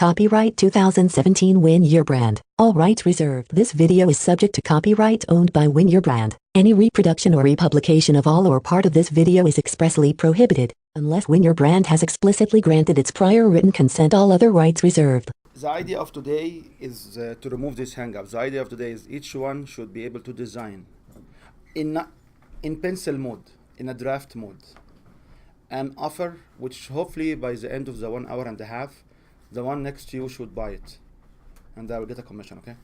Copyright 2017 Win Your Brand. All rights reserved. This video is subject to copyright owned by Win Your Brand. Any reproduction or republication of all or part of this video is expressly prohibited, unless Win Your Brand has explicitly granted its prior written consent. All other rights reserved. The idea of today is to remove this hang-up. The idea of today is each one should be able to design in pencil mode, in a draft mode, an offer which hopefully by the end of the 1 hour and a half, the one next to you should buy it, and I will get a commission, okay?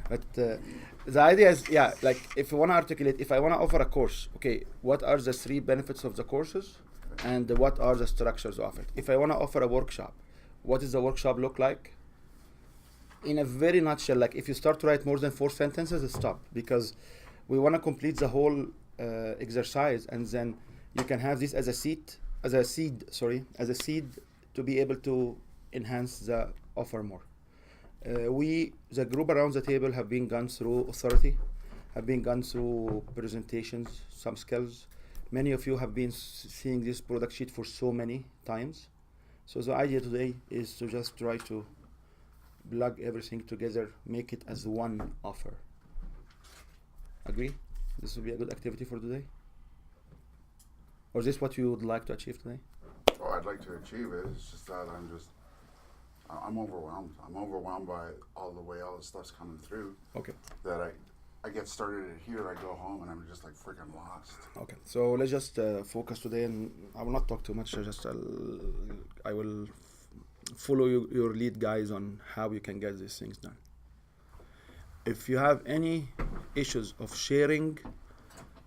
But the idea is, like if you want to articulate, if I want to offer a course, okay, what are the 3 benefits of the courses, and what are the structures of it? If I want to offer a workshop, what does the workshop look like? In a very nutshell, like if you start to write more than 4 sentences, stop, because we want to complete the whole exercise, and then you can have this as a seed to be able to enhance the offer more. The group around the table have been gone through authority, have been gone through presentations, some skills. Many of you have been seeing this product sheet for so many times. So the idea today is to just try to plug everything together, make it as one offer. Agree? This will be a good activity for today? Or is this what you would like to achieve today? Oh, I'd like to achieve it. It's just that I'm overwhelmed. I'm overwhelmed by all the stuff's coming through. Okay. That I get started at here, I go home, and I'm just like freaking lost. Okay. So let's just focus today, and I will not talk too much. I will follow your lead, guys, on how you can get these things done. If you have any issues of sharing,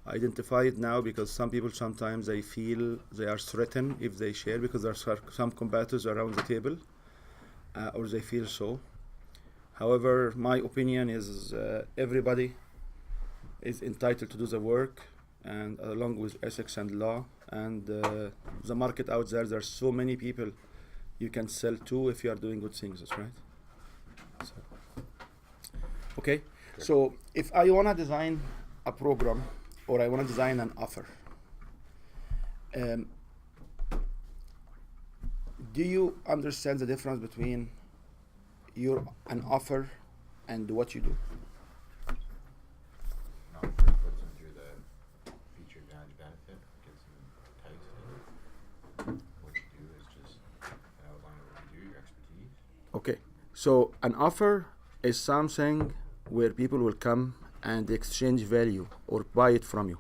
identify it now, because some people sometimes they feel they are threatened if they share, because there are some competitors around the table, or they feel so. However, my opinion is everybody is entitled to do the work, and along with ethics and law, and the market out there, there's so many people you can sell to if you are doing good things. That's right. So, okay. So if I want to design a program, or I want to design an offer, do you understand the difference between an offer and what you do? An offer puts them through the feature value benefit, gets them enticed. What you do is just outline what you do, your expertise. Okay, so an offer is something where people will come and exchange value or buy it from you.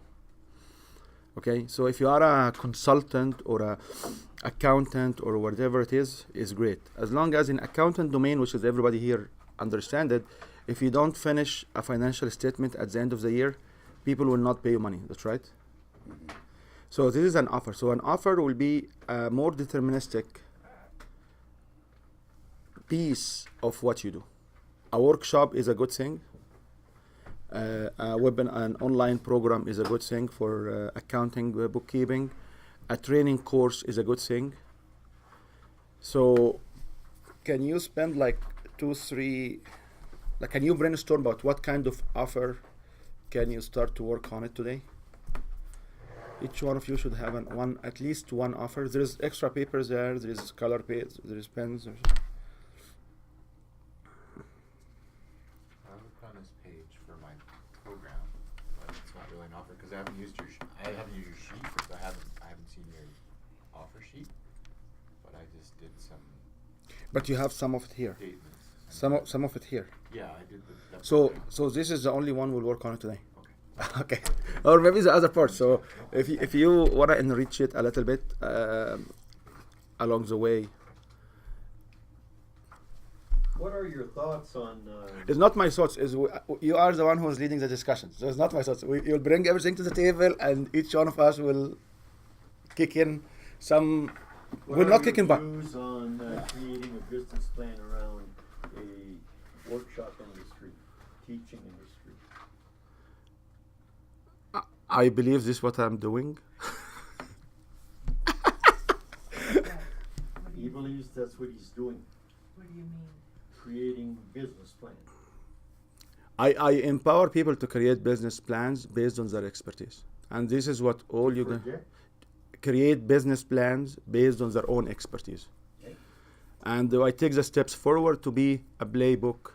Okay, so if you are a consultant or a accountant or whatever it is great. As long as in accountant domain, which is everybody here understand it, if you don't finish a financial statement at the end of the year, people will not pay you money. That's right. So this is an offer. So an offer will be a more deterministic piece of what you do. A workshop is a good thing. An online program is a good thing for accounting, bookkeeping. A training course is a good thing. So can you spend like 2-3, like can you brainstorm about what kind of offer can you start to work on it today? Each one of you should have at least one offer. There's extra papers there is color pages, there is pens. Because I haven't used your sheet, because I haven't seen your offer sheet, but I just did some. But you have some of it here. Statements. Some of it here. Yeah, I did. So this is the only one we'll work on it today. Okay. Okay. Or maybe the other part. So if you wanna enrich it a little bit along the way. What are your thoughts on... It's not my thoughts. You are the one who is leading the discussion. So it's not my thoughts. You'll bring everything to the table, and each one of us will kick in some... We're not kicking back. What are your views on creating a business plan around a workshop industry, teaching industry? I believe this is what I'm doing. He believes that's what he's doing. What do you mean? Creating business plans. I empower people to create business plans based on their expertise. And this is what all you can create business plans based on their own expertise. Okay. And I take the steps forward to be a playbook,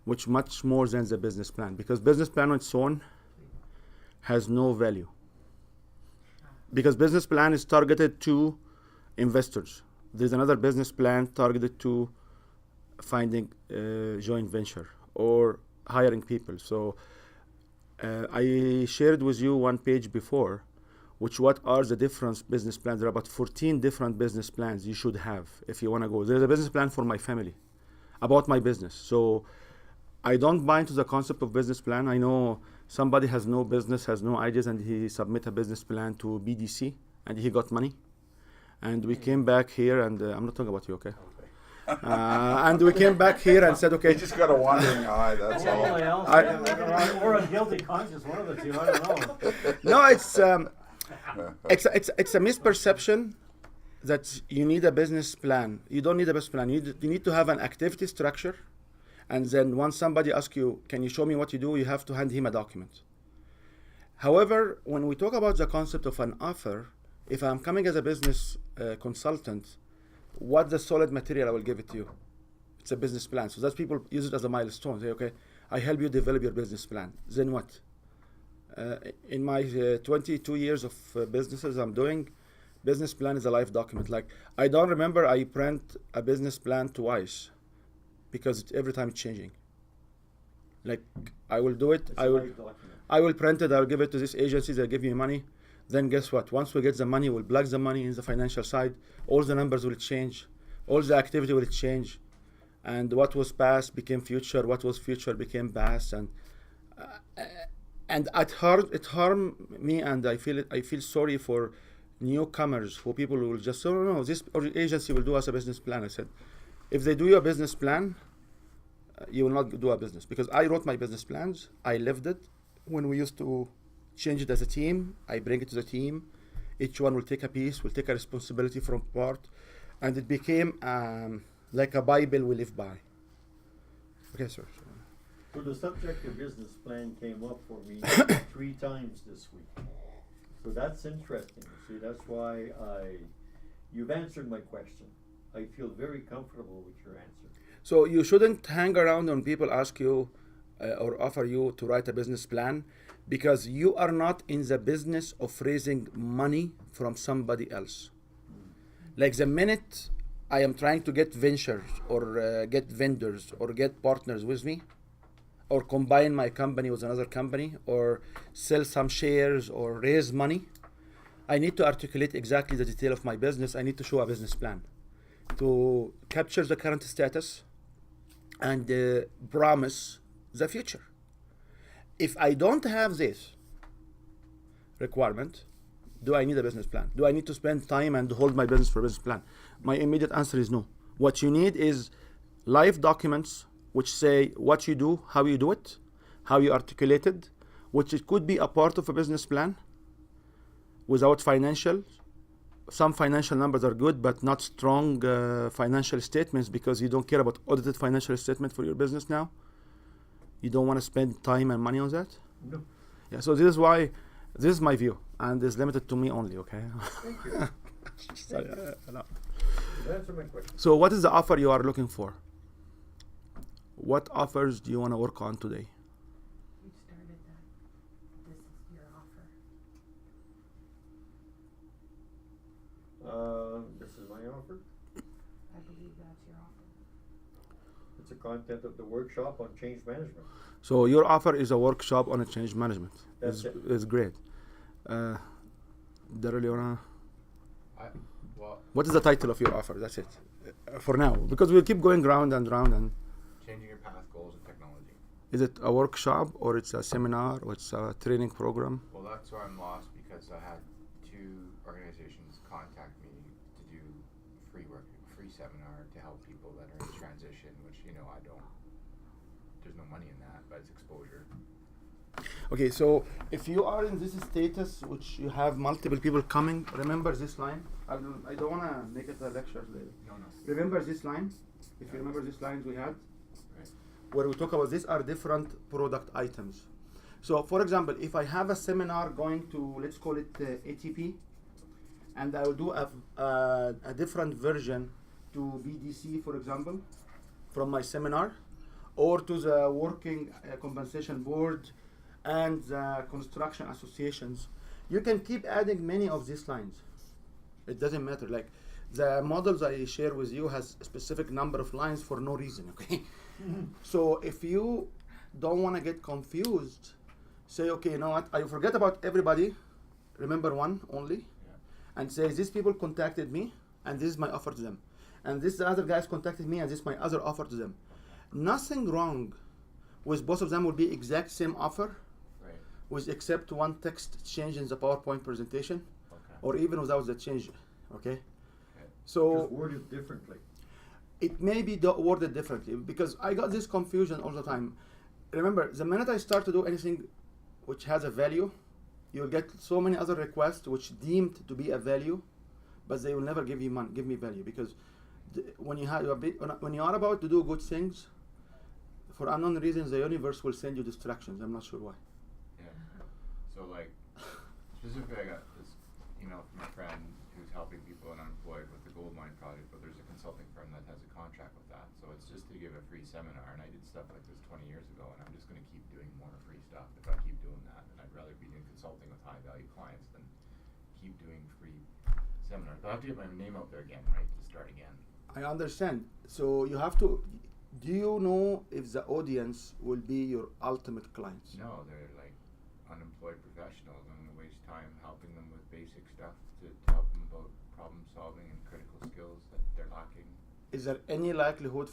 which much more than the business plan, because business plan on its own has no value. Because business plan is targeted to investors. There's another business plan targeted to finding joint venture or hiring people. So I shared with you one page before, which what are the different business plans. There are about 14 different business plans you should have if you want to go. There's a business plan for my family, about my business. So I don't buy into the concept of business plan. I know somebody has no business, has no ideas, and he submit a business plan to BDC, and he got money. And we came back here, and I'm not talking about you, okay? And we came back here and said, okay. You just got a wandering eye, that's all. Somebody else, or a guilty conscience, one of the two, I don't know. No, it's a misperception that you need a business plan. You don't need a business plan. You need to have an activity structure, and then once somebody asks you, can you show me what you do, you have to hand him a document. However, when we talk about the concept of an offer, if I'm coming as a business consultant, what's the solid material I will give it to you? It's a business plan. So that's people use it as a milestone. Say, okay, I help you develop your business plan. Then what? In my 22 years of businesses I'm doing, business plan is a live document. Like, I don't remember I print a business plan twice because every time it's changing. Like, I will do it, I will print it, I will give it to this agency, they'll give me money. Then guess what? Once we get the money, we'll plug the money in the financial side. All the numbers will change. All the activity will change. And what was past became future. What was future became past. And it harmed me, and I feel sorry for newcomers, for people who will just say, no, this agency will do us a business plan. I said, if they do your business plan, you will not do a business. Because I wrote my business plans. I lived it. When we used to change it as a team, I bring it to the team. Each one will take a piece, will take a responsibility from part, and it became like a Bible we live by. Okay, sir. So the subject of business plan came up for me 3 times this week. So that's interesting. See, that's why you've answered my question. I feel very comfortable with your answer. So you shouldn't hang around when people ask you or offer you to write a business plan, because you are not in the business of raising money from somebody else. Like, the minute I am trying to get ventures or get vendors or get partners with me, or combine my company with another company, or sell some shares or raise money, I need to articulate exactly the detail of my business. I need to show a business plan to capture the current status and promise the future. If I don't have this requirement, do I need a business plan? Do I need to spend time and hold my business for a business plan? My immediate answer is no. What you need is live documents which say what you do, how you do it, how you articulate it, which it could be a part of a business plan without financial. Some financial numbers are good, but not strong financial statements, because you don't care about audited financial statement for your business now. You don't want to spend time and money on that? No. Yeah, so this is why, this is my view, and it's limited to me only, okay? Thank you. Sorry, no. You answered my question. So what is the offer you are looking for? What offers do you want to work on today? You started that. This is your offer. This is my offer. I believe that's your offer. It's the content of the workshop on change management. So your offer is a workshop on a change management. That's It's great. Daryl, you wanna? Well, What is the title of your offer? That's it. For now, because we'll keep going round and round. And changing your path, goals, and technology. is it a workshop, or it's a seminar, or it's a training program? Well, that's where I'm lost, because I had 2 organizations contact me to do free seminar to help people that are in transition, which, I don't, there's no money in that, but it's exposure. Okay, so if you are in this status, which you have multiple people coming, remember this line. I don't want to make it a lecture later. No. Remember this line. If you remember these lines we had, Right. where we talk about these are different product items. So, for example, if I have a seminar going to, let's call it ATP, and I will do a different version to BDC, for example, from my seminar, or to the working compensation board and the construction associations, you can keep adding many of these lines. It doesn't matter. Like the models I share with you has a specific number of lines for no reason. Okay. So if you don't want to get confused, say, okay, you know what? I forget about everybody. Remember one only, and say these people contacted me, and this is my offer to them, and this the other guys contacted me, and this is my other offer to them. Nothing wrong with both of them. Will be exact same offer, Right. with except one text change in the PowerPoint presentation, Okay. or even without the change. Okay. Okay. So Just worded differently. it may be worded differently, because I got this confusion all the time. Remember, the minute I start to do anything which has a value, you'll get so many other requests which deemed to be a value, but they will never give you money, give me value, because when you when you are about to do good things, for unknown reasons, the universe will send you distractions. I'm not sure why. Yeah. So like, specifically, I got this email from a friend who's helping people unemployed with the gold mine project, but there's a consulting firm that has a contract with that. So it's just to give a free seminar, and I did stuff like this 20 years ago, and I'm just going to keep doing more free stuff if I keep doing that. And I'd rather be doing consulting with high value clients than keep doing free seminars. But I have to get my name out there again, right, to start again. I understand. So you have to. Do you know if the audience will be your ultimate clients? No, they're like unemployed professionals. I'm going to waste time helping them with basic stuff to help them about problem solving and critical skills that they're lacking. Is there any likelihood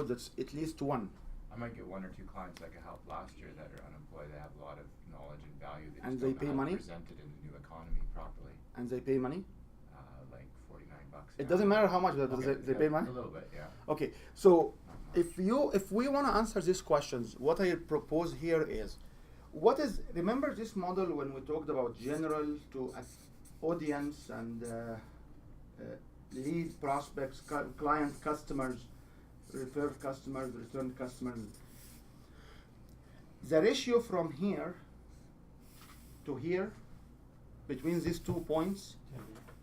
that's at least one? I might get one or two clients like I helped last year that are unemployed. They have a lot of knowledge and value. They And just they don't pay know how money? to present it in the new economy properly. And they pay money? Like $49. It doesn't matter how much, but Okay, they yeah, pay money? A little bit, yeah. Okay, so if we want to answer these questions, what I propose here is, remember this model when we talked about general to audience and lead prospects, client customers, referred customers, returned customers. The ratio from here to here, between these 2 points,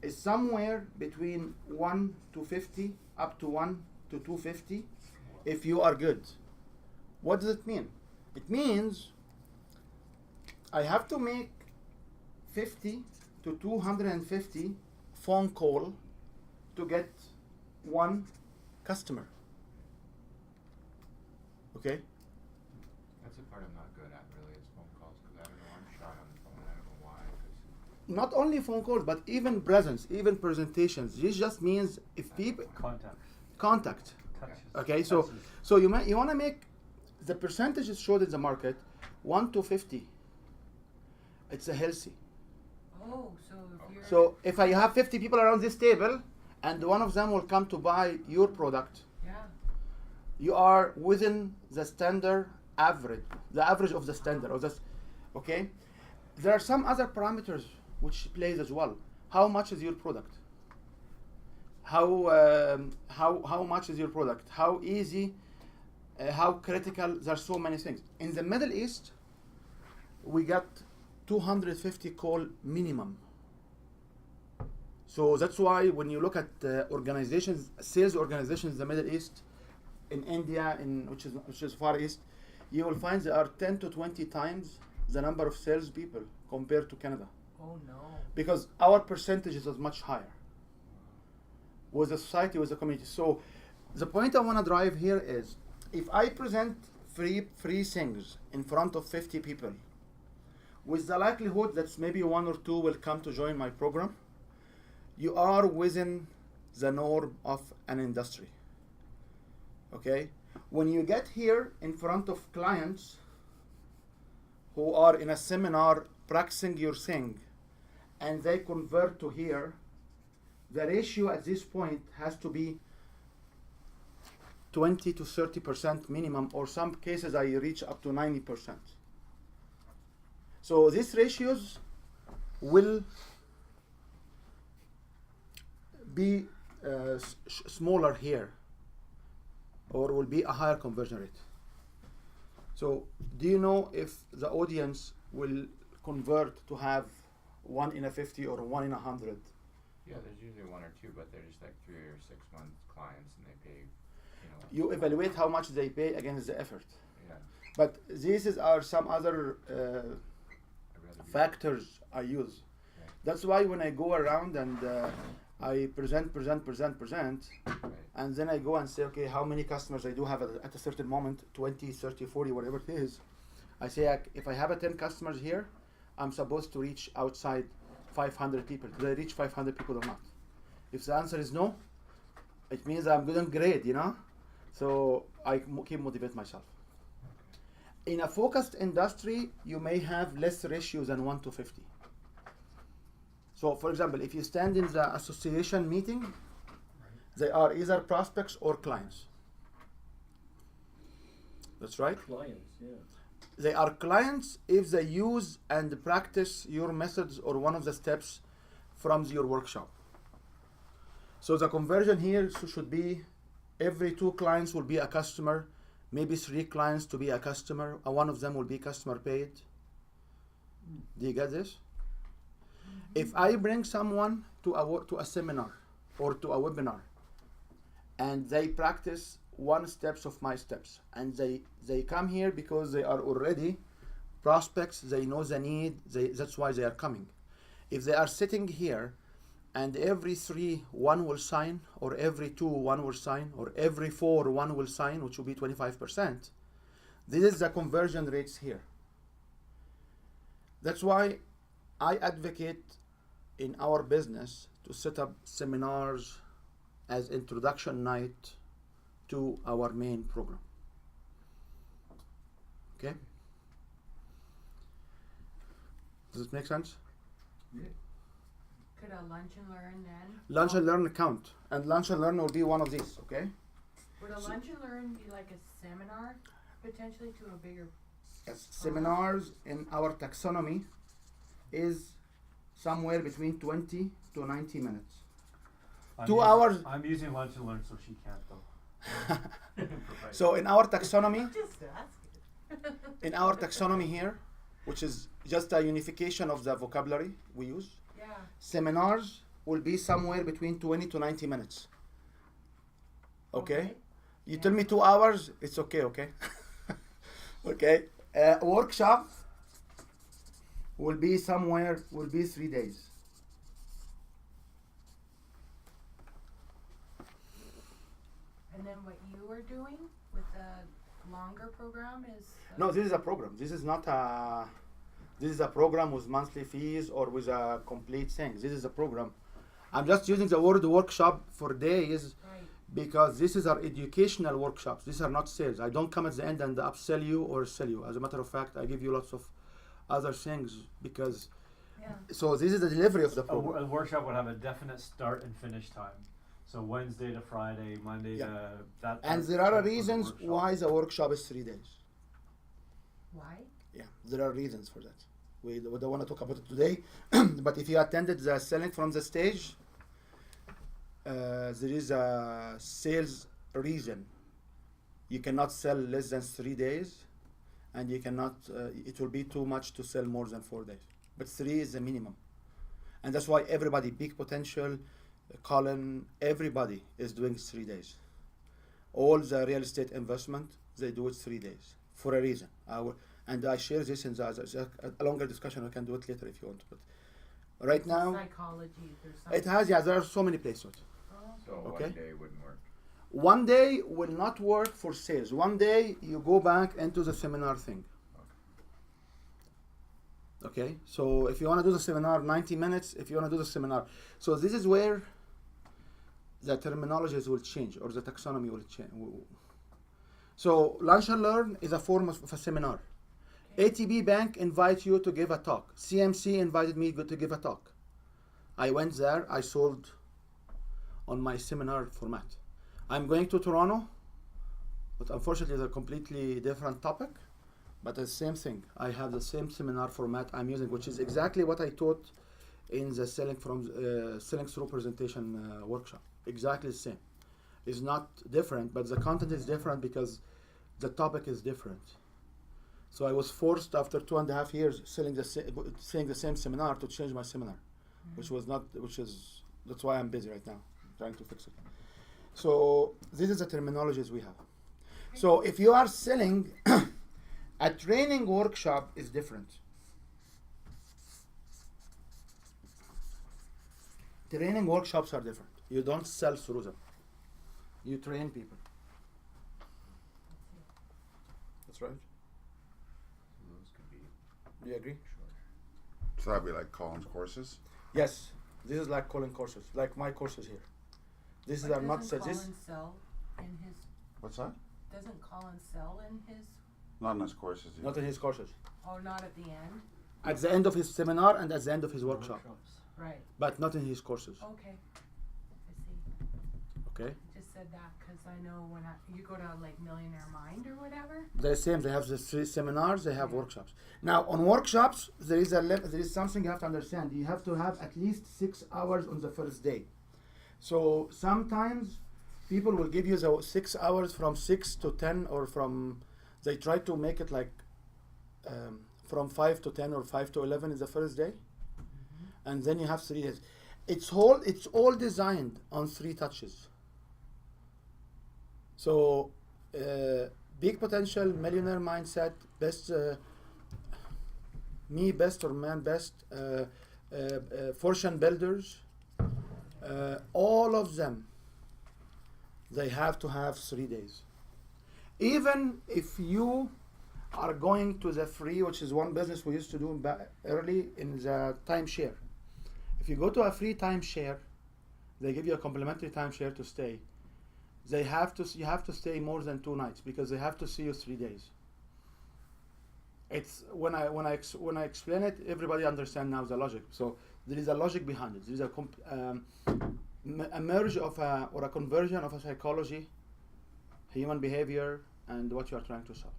is somewhere between 1 to 50, up to 1 to 250, if you are good. What does it mean? It means I have to make 50 to 250 phone call to get one customer. Okay? That's the part I'm not good at, really, is phone calls, because I don't know, I'm shy on the phone. I don't know why. 'Cause Not only phone calls, but even presence, even presentations. This just means if people contact. Touches. Okay, so Touches. so you want to make the percentages showed in the market 1 to 50. It's a healthy. Oh, so if you're. So if I have 50 people around this table, and one of them will come to buy your product, Yeah. you are within the standard average, the average of the standard of this. Okay, there are some other parameters which plays as well. How much is your product? How much is your product? How easy? How critical? There are so many things. In the Middle East, we got 250 call minimum. So that's why when you look at organizations, sales organizations in the Middle East, in India, which is Far East, you will find there are 10 to 20 times the number of sales people compared to Canada, Oh no. because our percentages is much higher with the society, with the community. So the point I want to drive here is, if I present free things in front of 50 people, with the likelihood that maybe 1 or 2 will come to join my program, you are within the norm of an industry. Okay? When you get here in front of clients who are in a seminar practicing your thing, and they convert to here, the ratio at this point has to be 20 to 30% minimum, or some cases I reach up to 90%. So these ratios will be smaller here, or will be a higher conversion rate. So do you know if the audience will convert to have 1 in a 50 or 1 in 100 Yeah, there's usually one or two, but they're just like 3 or 6 month clients, and they pay, You evaluate how much they pay against the effort. Yeah, But these are some other I'd rather be- factors I use. Right. That's why when I go around and I present, Right. and then I go and say, okay, how many customers I do have at a certain moment, 20, 30, 40, whatever it is. I say, if I have 10 customers here, I'm supposed to reach outside 500 people. Do I reach 500 people or not? If the answer is no, it means I'm good and great, So I keep motivate myself. In a focused industry, you may have less ratios than 1 to 50. So for example, if you stand in the association meeting, they are either prospects or clients. That's right. Clients, yeah. They are clients if they use and practice your methods or one of the steps from your workshop. So the conversion here should be every 2 clients will be a customer, maybe 3 clients to be a customer, and one of them will be customer paid. Do you get this? If I bring someone to a seminar or to a webinar, and they practice one steps of my steps, and they come here because they are already prospects, they know the need, that's why they are coming. If they are sitting here and every 3 one will sign, or every 2 one will sign, or every 4 one will sign, which will be 25%, this is the conversion rates here. That's why I advocate in our business to set up seminars as introduction night to our main program. Okay? Does it make sense? Could a lunch and learn then? Lunch and learn count, and lunch and learn will be one of these. Okay? Would a lunch and learn be like a seminar potentially to a bigger? Yes. Seminars in our taxonomy is somewhere between 20 to 90 minutes. 2 hours. I'm using lunch and learn, so she can't though. So in our taxonomy, Just ask it. in our taxonomy here, which is just a unification of the vocabulary we use, Yeah. seminars will be somewhere between 20 to 90 minutes. Okay? You tell me 2 hours, it's okay, okay? Okay? Workshop will be 3 days. And then what you were doing with the longer program is? No, this is a program. This is not a. This is a program with monthly fees or with a complete thing. This is a program. I'm just using the word workshop for days Right. because this is our educational workshops. These are not sales. I don't come at the end and upsell you or sell you. As a matter of fact, I give you lots of other things because. Yeah. So this is the delivery of the A program. workshop would have a definite start and finish time. So Wednesday to Friday, Monday Yeah. to that. And that's there are for the reasons workshop. why the workshop is 3 days. Why? Yeah, there are reasons for that. We don't want to talk about it today, but if you attended the selling from the stage, there is a sales reason. You cannot sell less than 3 days, and you cannot. It will be too much to sell more than 4 days. But 3 is the minimum, and that's why everybody, Peak Potential, Colin, everybody is doing 3 days. All the real estate investment, they do it 3 days for a reason. And I share this in a longer discussion. I can do it later if you want. But right It's now, psychology. There's something. it has. Yeah, there are so many places. Oh. So Okay. 1 day wouldn't work. 1 day will not work for sales. 1 day you go back into the seminar thing. Okay, so if you want to do the seminar, 90 minutes. If you want to do the seminar, so this is where the terminologies will change or the taxonomy will change. So lunch and learn is a form of a seminar. ATB Bank invite you to give a talk. CMC invited me to give a talk. I went there. I sold on my seminar format. I'm going to Toronto, but unfortunately, it's a completely different topic. But the same thing. I have the same seminar format I'm using, which is exactly what I taught in the selling through presentation workshop. Exactly the same. It's not different, but the content is different because the topic is different. So I was forced after 2.5 years saying the same seminar to change my seminar, which is That's why I'm busy right now, trying to fix it. So this is the terminologies we have. So if you are selling, a training workshop is different. Training workshops are different. You don't sell through them. You train people. That's right. Those could be Do you agree? short. So that'd be like Colin's courses. Yes. This is like calling courses, like my courses here. This is But are not doesn't this. Colin sell in his, What's that? doesn't Colin sell in his, Not in his courses. Either. Not in his courses. oh, not at the end? At the end of his seminar and at the end of his workshop, Workshops. Right, but not in his courses. okay. I see. Okay. I just said that because I know when you go to like Millionaire Mind or whatever. They're the same. They have the 3 seminars. They have workshops. Now on workshops, there is something you have to understand. You have to have at least 6 hours on the first day. So sometimes people will give you the 6 hours from 6 to 10, or they try to make it like from 5 to 10 or 5 to 11 is the first day, and then you have 3 days. It's all designed on 3 touches. So big potential, millionaire mindset, best me best or man best, fortune builders, all of them, they have to have 3 days. Even if you are going to the free, which is one business we used to do early in the timeshare. If you go to a free timeshare, they give you a complimentary timeshare to stay. You have to stay more than 2 nights because they have to see you 3 days. It's when I explain it, everybody understands now the logic. So there is a logic behind it. There is a merge of or a conversion of a psychology, human behavior, and what you are trying to sell.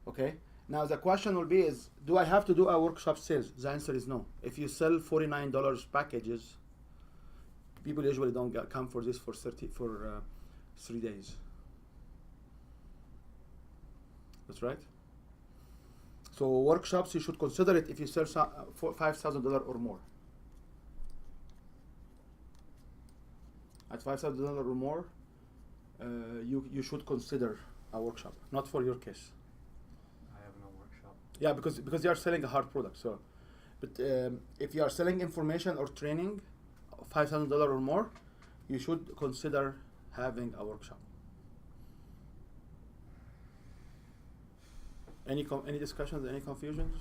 Okay. Now the question will be: do I have to do a workshop sales? The answer is no. If you sell $49 packages, people usually don't come for this for 3 days. That's right. So workshops, you should consider it if you sell for $5,000 or more. At $5,000 or more, you should consider a workshop. Not for your case. I have no workshop. Yeah, because you are selling a hard product. So, but if you are selling information or training, $5,000 or more, you should consider having a workshop. Any discussions? Any confusions?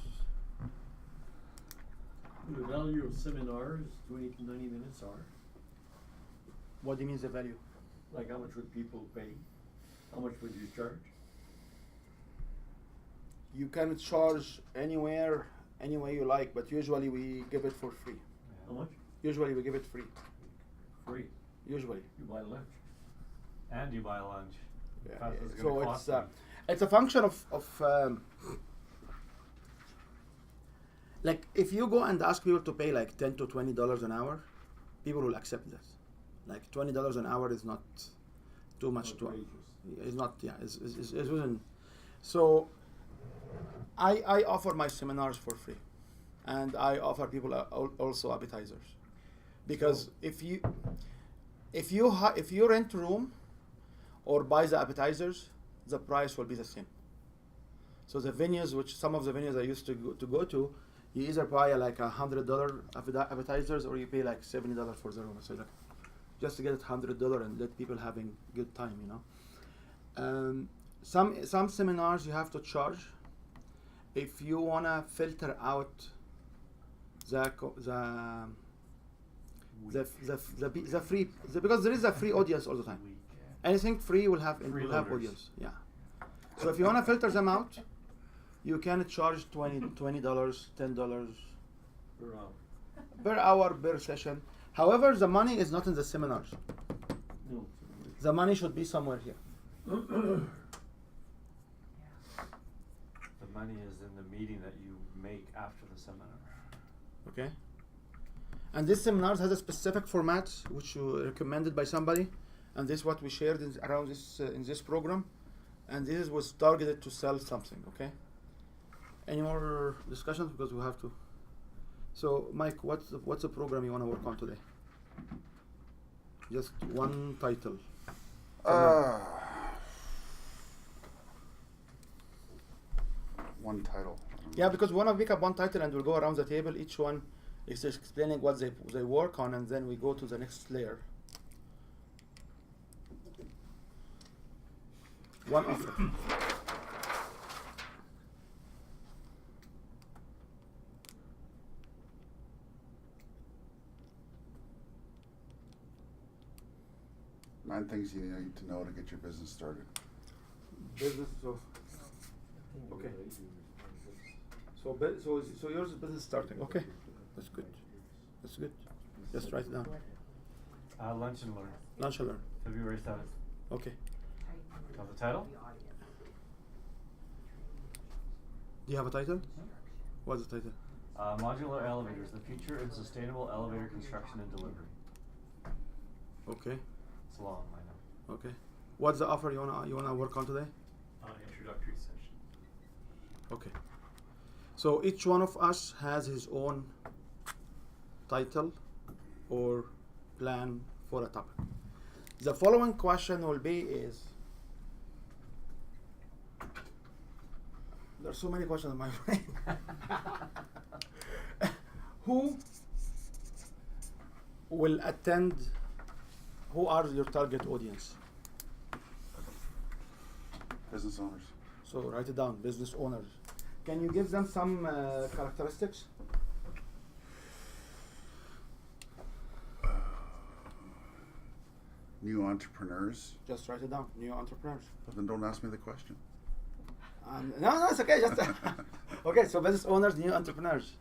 The value of seminars, 20 to 90 minutes are, What do you mean the value? like how much would people pay? How much would you charge? You can charge any way you like, but usually we give it for free. How much? Usually we give it free. Free. Usually. You buy lunch. And you buy lunch. Yeah, That's what's so gonna cost me. it's a function of like if you go and ask people to pay like $10 to $20 an hour, people will accept that. Like $20 an hour is not too much to. Outrageous. It's not. Yeah, it's within. So I offer my seminars for free, and I offer people also appetizers, because So- if you rent a room or buy the appetizers, the price will be the same. So the venues, which some of the venues I used to go to, you either buy like $100 appetizers or you pay like $70 for the room. So like, just to get $100 and let people having good time, you know. Some seminars you have to charge if you wanna filter out the free, because there is a free audience all the time. Week. Anything free will have Freeloaders. audience. Yeah. So if you wanna filter them out, you can charge $20, $10 Per hour. per hour per session. However, the money is not in the seminars. No. The money should be somewhere here. The money is in the meeting that you make after the seminar. Okay. And this seminars has a specific format which you recommended by somebody, and this is what we shared around this in this program, and this was targeted to sell something. Okay. Any more discussions, because we have to. So Mike, what's the program you want to work on today? Just one title. One title. I don't Yeah, know. because we want to pick up one title and we'll go around the table. Each one is explaining what they work on, and then we go to the next layer. One offer. Nine things you need to know to get your business started. Business. So okay. So yours is business starting. Okay, that's good. That's good. Just write it down. Lunch and Learn, Lunch and learn. February 7th. Okay. Of the title? Do you have a title? What's the title? Modular Elevators, the future in sustainable elevator construction and delivery. Okay. It's long, I know. Okay. What's the offer you wanna work on today? Introductory session. Okay. So each one of us has his own title or plan for a topic. The following question will be is, there's so many questions in my brain. Who will attend? Who are your target audience? Business owners. So write it down, business owners. Can you give them some characteristics? New entrepreneurs. Just write it down, new entrepreneurs. Then don't ask me the question. No, it's okay. Just okay. So business owners, new entrepreneurs.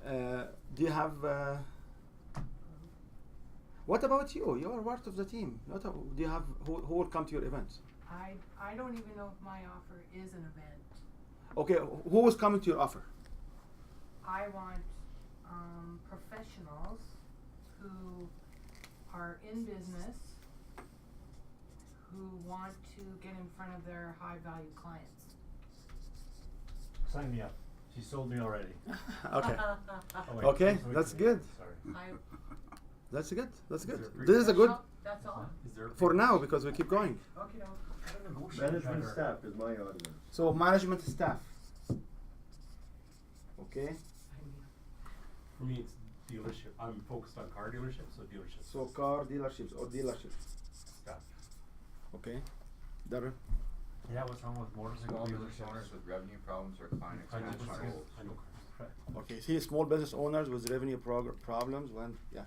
Do you have? What about you? You are part of the team. Do you have who will come to your events? I don't even know if my offer is an event. Okay, who is coming to your offer? I want professionals who are in business, who want to get in front of their high value clients. Sign me up. She sold me already. Okay. Oh, wait, Okay, wait, that's wait. good. Sorry. That's good. That's good. Is there This is a good No, that's all. Is there a for now because we keep going. Okay, no. Management staff is my audience. So management staff. Okay. For me, it's dealership. I'm focused on car dealerships, so dealerships. So car dealerships or dealerships. Staff. Okay. Darren. Yeah, what's wrong with motorcycle Small business dealerships? owners with revenue problems or client I know expansion cars. goals. I know cars. Okay, see small business owners with revenue problems when yeah.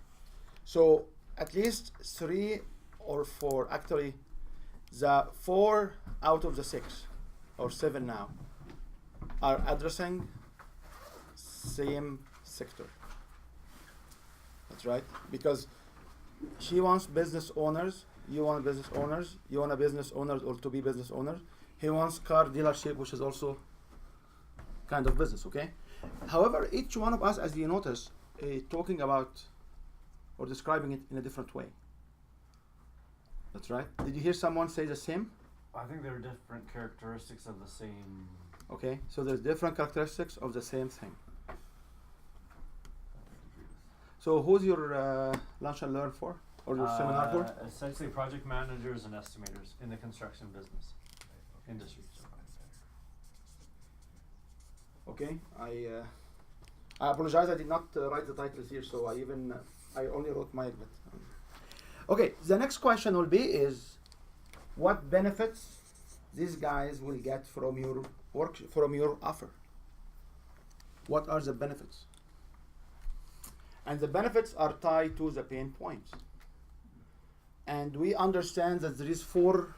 So at least 3 or 4, actually the 4 out of the 6 or 7 now are addressing same sector. That's right, because she wants business owners, you want business owners, you want a business owners or to be business owners. He wants car dealership, which is also kind of business, okay? However, each one of us, as you notice, talking about or describing it in a different way. That's right. Did you hear someone say the same? I think there are different characteristics of the same. Okay, so there's different characteristics of the same thing. So who's your lunch and learn for, or your seminar for? Essentially, project managers and estimators in the construction business industry. Okay, I apologize. I did not write the titles here, so I only wrote my bit. Okay, the next question will be is, what benefits these guys will get from your work, from your offer? What are the benefits? And the benefits are tied to the pain points. And we understand that there is 4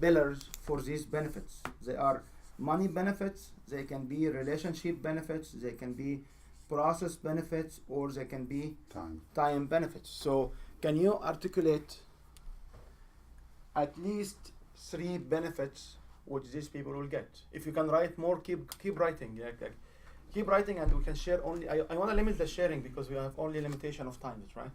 pillars for these benefits. They are money benefits, they can be relationship benefits, they can be process benefits, or they can be time benefits. So can you articulate at least 3 benefits which these people will get? If you can write more, keep writing. Yeah, keep writing, and we can share only. I want to limit the sharing because we have only limitation of time. That's right.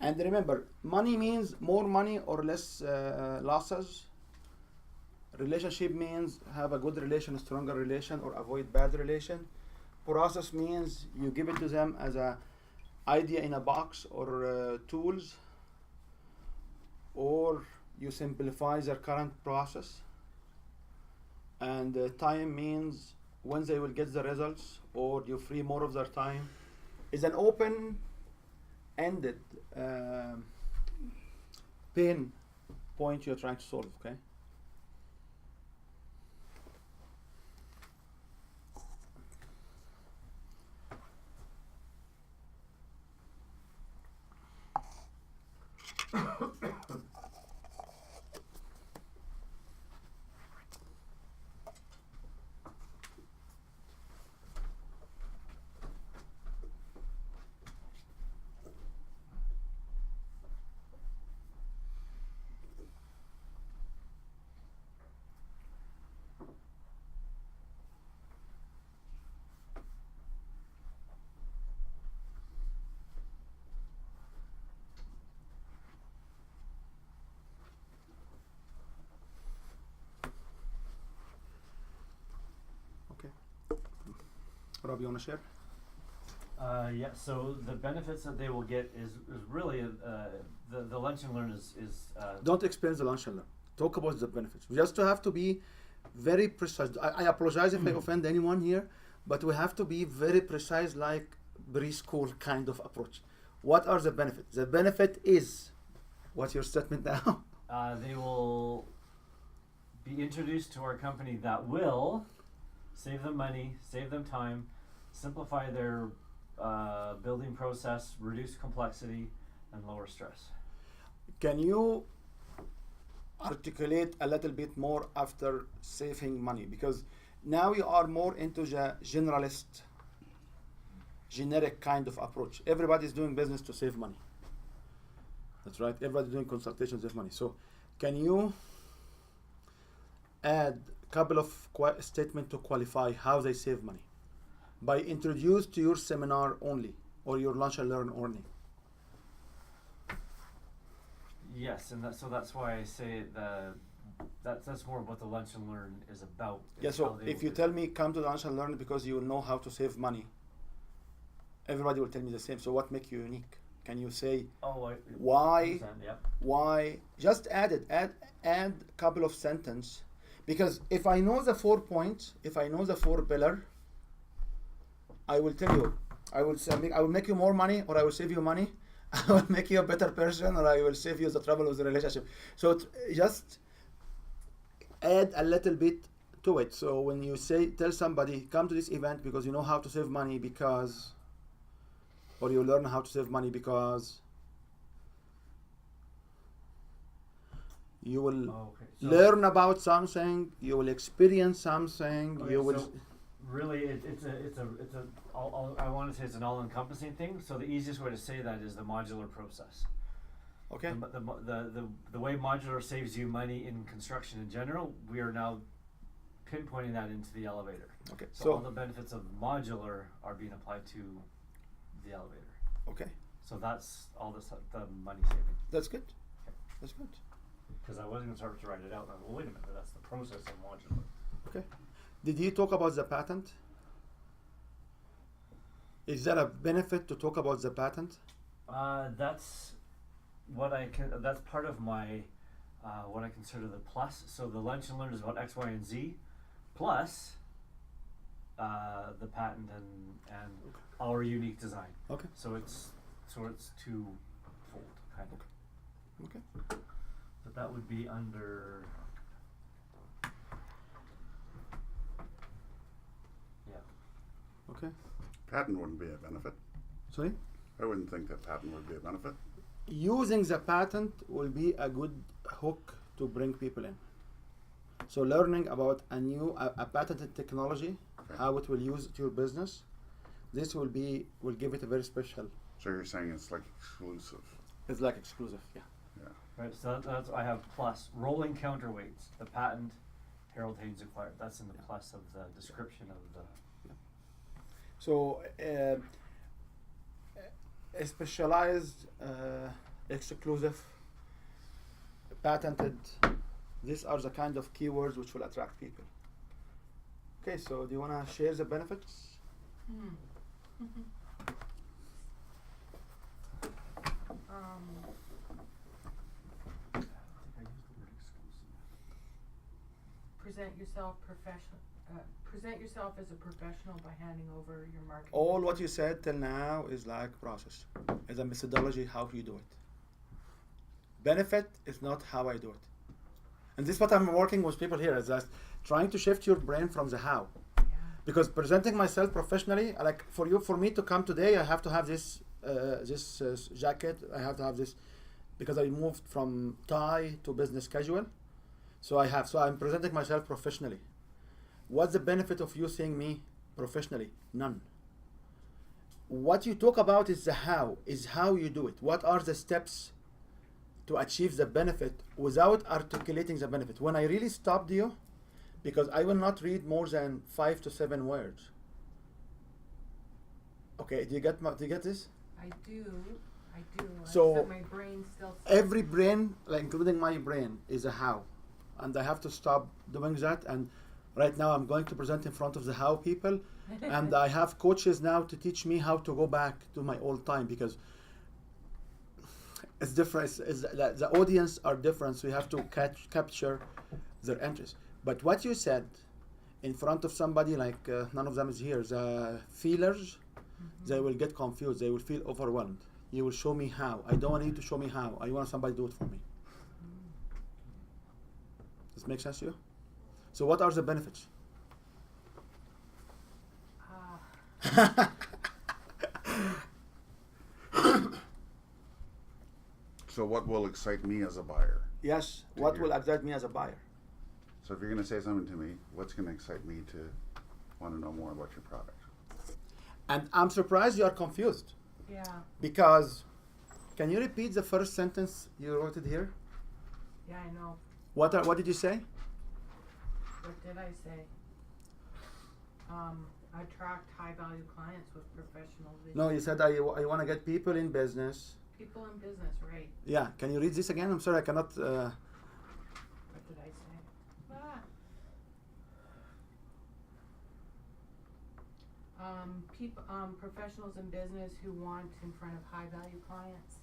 And remember, money means more money or less losses. Relationship means have a good relation, stronger relation, or avoid bad relation. Process means you give it to them as a idea in a box or tools, or you simplify their current process. And time means when they will get the results, or you free more of their time. It's an open-ended pain point you're trying to solve, okay? Rob, you want to share? Yeah, so the benefits that they will get is really the lunch and learn is Don't explain the lunch and learn. Talk about the benefits. We just have to be very precise. I apologize if I offend anyone here, but we have to be very precise, like preschool kind of approach. What are the benefits? The benefit is, what's your statement now? they will be introduced to our company that will save them money, save them time, simplify their building process, reduce complexity, and lower stress. Can you articulate a little bit more after saving money? Because now you are more into the generalist, generic kind of approach. Everybody's doing business to save money. That's right. Everybody's doing consultations to save money. So can you add a couple of statements to qualify how they save money by introduced to your seminar only or your lunch and learn only? Yes, and so that's why I say that's more what the lunch and learn is about. Yeah, so if you tell me come to lunch and learn because you will know how to save money, everybody will tell me the same. So what makes you unique? Can you say why? Yeah. Why? Just add it. Add a couple of sentences. Because if I know the 4 points, if I know the 4 pillar, I will tell you. I will make you more money, or I will save you money. I will make you a better person, or I will save you the trouble with the relationship. So just add a little bit to it. So when you tell somebody, come to this event because you know how to save money because, or you learn how to save money because, you will learn about something, you will experience something, you will. So really, it's a I want to say it's an all-encompassing thing. So the easiest way to say that is the modular process. Okay. The way modular saves you money in construction in general, we are now pinpointing that into the elevator. Okay. So all the benefits of modular are being applied to the elevator. Okay. So that's all the money saving. That's good. That's good. Because I wasn't going to start to write it out. And I was, well, wait a minute, that's the process of modular. Okay. Did you talk about the patent? Is there a benefit to talk about the patent? That's what that's part of my what I consider the plus. So the lunch and learn is about X, Y, and Z, plus the patent and our unique design. Okay. So it's twofold kind of. Okay. But that would be under. Yeah. Okay. Patent wouldn't be a benefit. Sorry? I wouldn't think that patent would be a benefit. Using the patent will be a good hook to bring people in. So learning about a patented technology, how it will use to your business, this will give it a very special. So you're saying it's like exclusive. It's like exclusive, yeah. Yeah. Right. So that's I have plus rolling counterweights. The patent Harold Haynes acquired. That's in the plus of the description of the. So a specialized, exclusive, patented These are the kind of keywords which will attract people. Okay, so do you want to share the benefits? Hmm. Present yourself professional. Present yourself as a professional by handing over your marketing. All what you said till now is like process, is a methodology how you do it. Benefit is not how I do it. And this is what I'm working with people here, is that trying to shift your brain from the how. Yeah. Because presenting myself professionally, like for me to come today, I have to have this jacket. I have to have this because I moved from tie to business casual. So I'm presenting myself professionally. What's the benefit of you seeing me professionally? None. What you talk about is the how, is how you do it. What are the steps to achieve the benefit without articulating the benefit? When I really stopped you, because I will not read more than 5 to 7 words. Okay, do you get this? I do. So, except my brain still. Every brain, like including my brain, is a how, and I have to stop doing that. And right now, I'm going to present in front of the how people, and I have coaches now to teach me how to go back to my old time, because it's different. The audience are different, so you have to capture their interest. But what you said in front of somebody, like none of them is here, the feelers, they will get confused. They will feel overwhelmed. You will show me how. I don't want you to show me how. I want somebody to do it for me. Does this make sense to you? So what are the benefits? So what will excite me as a buyer? Yes. To What hear. will excite me as a buyer? So if you're going to say something to me, what's going to excite me to want to know more about your product? And I'm surprised you are confused. Yeah. Because, can you repeat the first sentence you wrote it here? Yeah, I know. What did you say? What did I say? Attract high value clients with professional vision. No, you said I want to get people in business. People in business, right? Yeah, can you read this again? I'm sorry, I cannot. What did I say? Professionals in business who want in front of high value clients.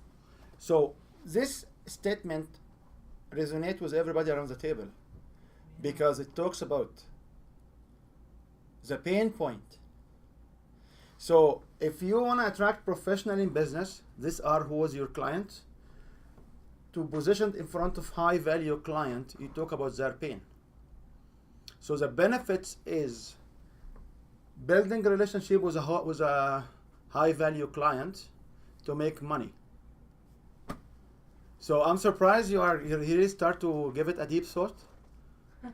So this statement resonates with everybody around the table because it talks about the pain point. So if you want to attract professional in business, these are who is your client. To position in front of high value client, you talk about their pain. So the benefits is building a relationship with a high value client to make money. So I'm surprised you really start to give it a deep thought.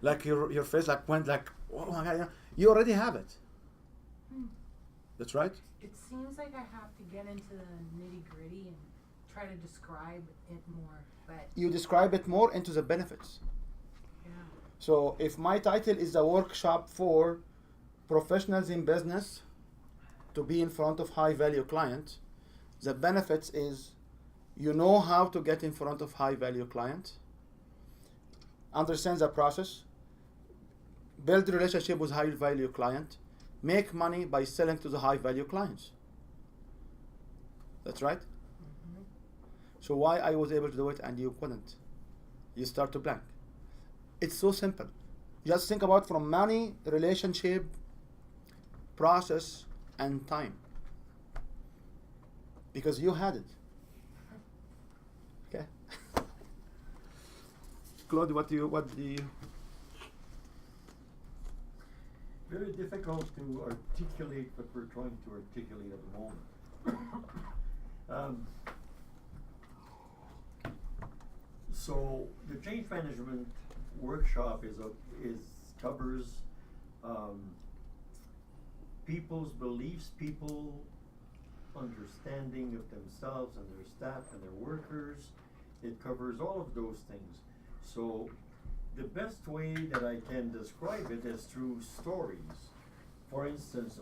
Like your face like went like, oh my God, you already have it. That's right. It seems like I have to get into the nitty gritty and try to describe it more, but You describe it more into the benefits. yeah. So if my title is a workshop for professionals in business to be in front of high value clients, the benefits is you know how to get in front of high value clients, understand the process, build a relationship with high value client, make money by selling to the high value clients. That's right. So why I was able to do it and you couldn't? You start to blank. It's so simple. Just think about from money, relationship, process, and time. Because you had it. Okay. Claude, what do you? Very difficult to articulate what we're trying to articulate at the moment. So the change management workshop covers people's beliefs, people understanding of themselves and their staff and their workers. It covers all of those things. So the best way that I can describe it is through stories. For instance,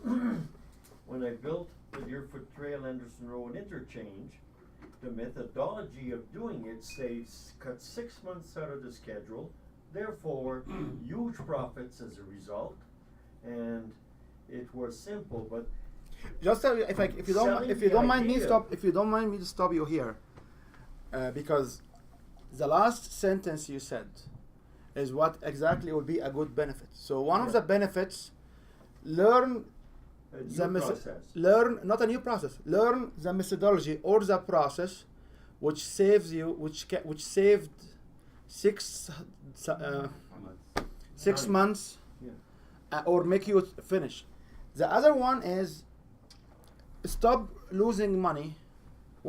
when I built the Deerfoot Trail Anderson Road interchange, the methodology of doing it saves cut 6 months out of the schedule, Therefore, huge profits as a result, and it was simple, but Just if you don't Selling if you the don't mind me idea. stop if you don't mind me to stop you here, because the last sentence you said is what exactly would be a good benefit. So one of Yeah. the benefits, learn a the new process. learn not a new process. Learn the methodology or the process which saves you which saved six uh, 6 Time. months Yeah. or make you finish. The other one is stop losing money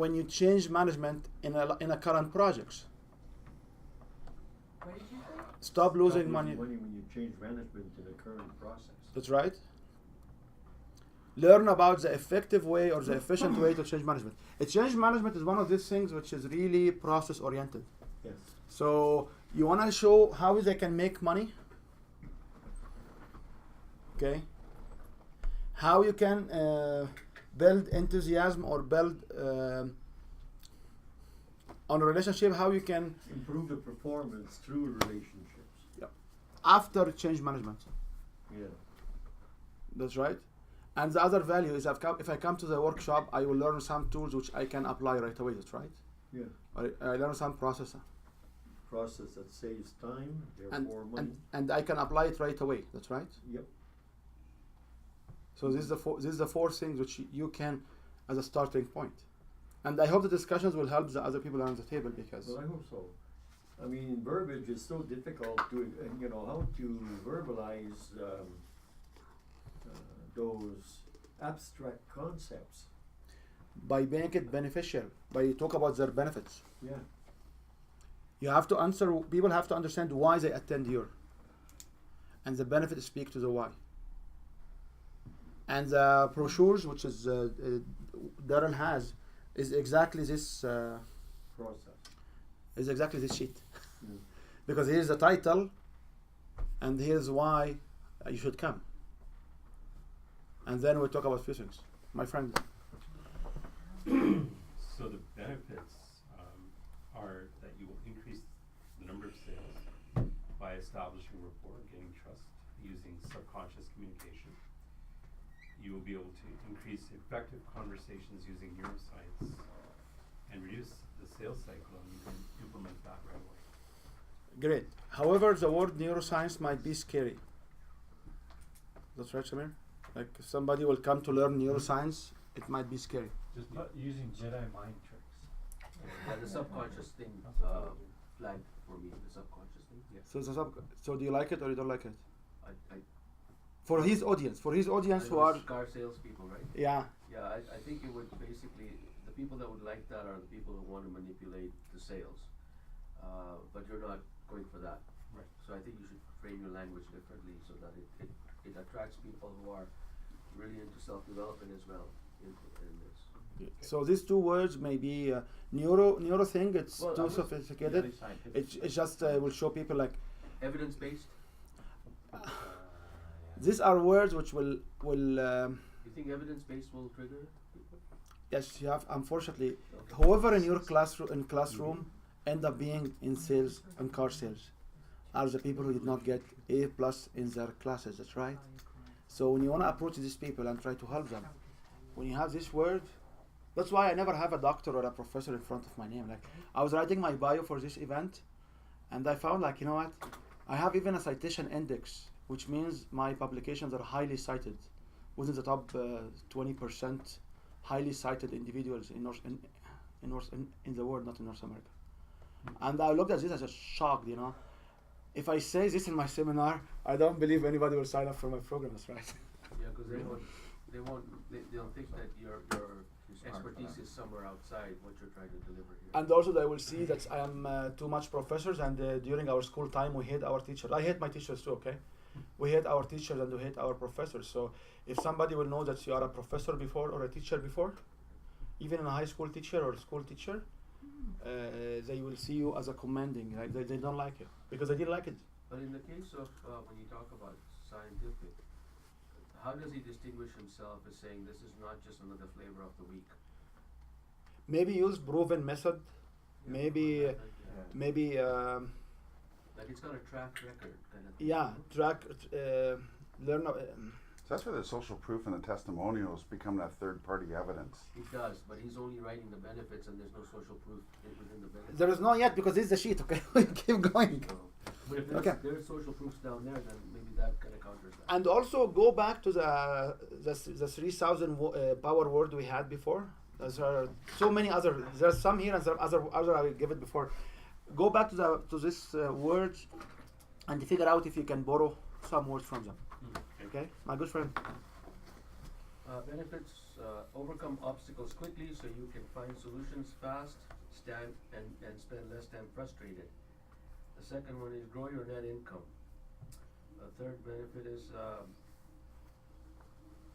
when you change management in a current projects. What did you say? Stop losing Stop money. when you change management in the current process. That's right. Learn about the effective way or the efficient way to change management. A change management is one of these things which is really process oriented. Yes. So you want to show how they can make money. Okay. How you can build enthusiasm or build on a relationship. How you can Improve the performance through relationships. after change management. Yeah. That's right. And the other value is if I come to the workshop, I will learn some tools which I can apply right away. That's right. Yeah. I learn some process Process that saves time, and, therefore money. and I can apply it right away. That's right. Yep. So this is the four things which you can as a starting point. And I hope the discussions will help the other people around the table because Well, I hope so. I mean, verbiage is so difficult to, how to verbalize those abstract concepts. by making it beneficial, by talk about their benefits. Yeah. You have to answer. People have to understand why they attend here, and the benefits speak to the why. And the brochures, which is Darren has, is exactly this. Process. Is exactly this sheet, Mm. because here's the title, and here's why you should come. And then we'll talk about few things, my friend. So the benefits are that you will increase the number of sales by establishing rapport, gaining trust, using subconscious communication. You will be able to increase effective conversations using neuroscience and reduce the sales cycle, and you can implement that right away. Great. However, the word neuroscience might be scary. That's right, Samir? Like if somebody will come to learn neuroscience, it might be scary. Just using Jedi mind tricks. Yeah, the subconscious thing flagged for me. The subconscious thing. Yeah. So do you like it or you don't like it? I For his audience who are car salespeople, right? yeah. Yeah, I think it would basically the people that would like that are the people who want to manipulate the sales, but you're not going for that. Right. So I think you should frame your language differently so that it attracts people who are really into self-development as well in this. So these two words may be neuro thing. It's Well, I too was- sophisticated. It's just will show people like Evidence-based. these are words which will You think evidence-based will trigger people? yes you have unfortunately Okay. whoever in your classroom end up being in sales and car sales are the people who did not get A+ in their classes. That's right. So when you want to approach these people and try to help them, when you have this word, that's why I never have a doctor or a professor in front of my name. Like I was writing my bio for this event, and I found like, you know what, I have even a citation index, which means my publications are highly cited, within the top 20% highly cited individuals in the world, not in North America. And I looked at this, I was just shocked, you know. If I say this in my seminar, I don't believe anybody will sign up for my programs, right? Yeah, because they'll think that your expertise is somewhere outside what you're trying to deliver here. And also they will see that I am too much professors, and during our school time we hate our teachers. I hate my teachers too, okay? We hate our teachers and we hate our professors. So if somebody will know that you are a professor before or a teacher before, even a high school teacher or school teacher, they will see you as a commanding. Like they don't like it because they didn't like it. But in the case of when you talk about scientific, how does he distinguish himself as saying this is not just another flavor of the week? Maybe use proven method. Maybe Like it's got a track record kind of thing. yeah, track, learn. So that's where the social proof and the testimonials become that third party evidence. He does, but he's only writing the benefits and there's no social proof within the benefits. There is no yet because this is the sheet. Okay, we keep going. So, but if there's, Okay. there's social proofs down there, then maybe that kind of counters that. And also go back to the 3,000 power word we had before. There are so many other. There's some here and there are other I will give it before. Go back to this words and figure out if you can borrow some words from them. Okay, my good friend. Benefits, overcome obstacles quickly so you can find solutions fast, and spend less time frustrated. The second one is grow your net income. The third benefit is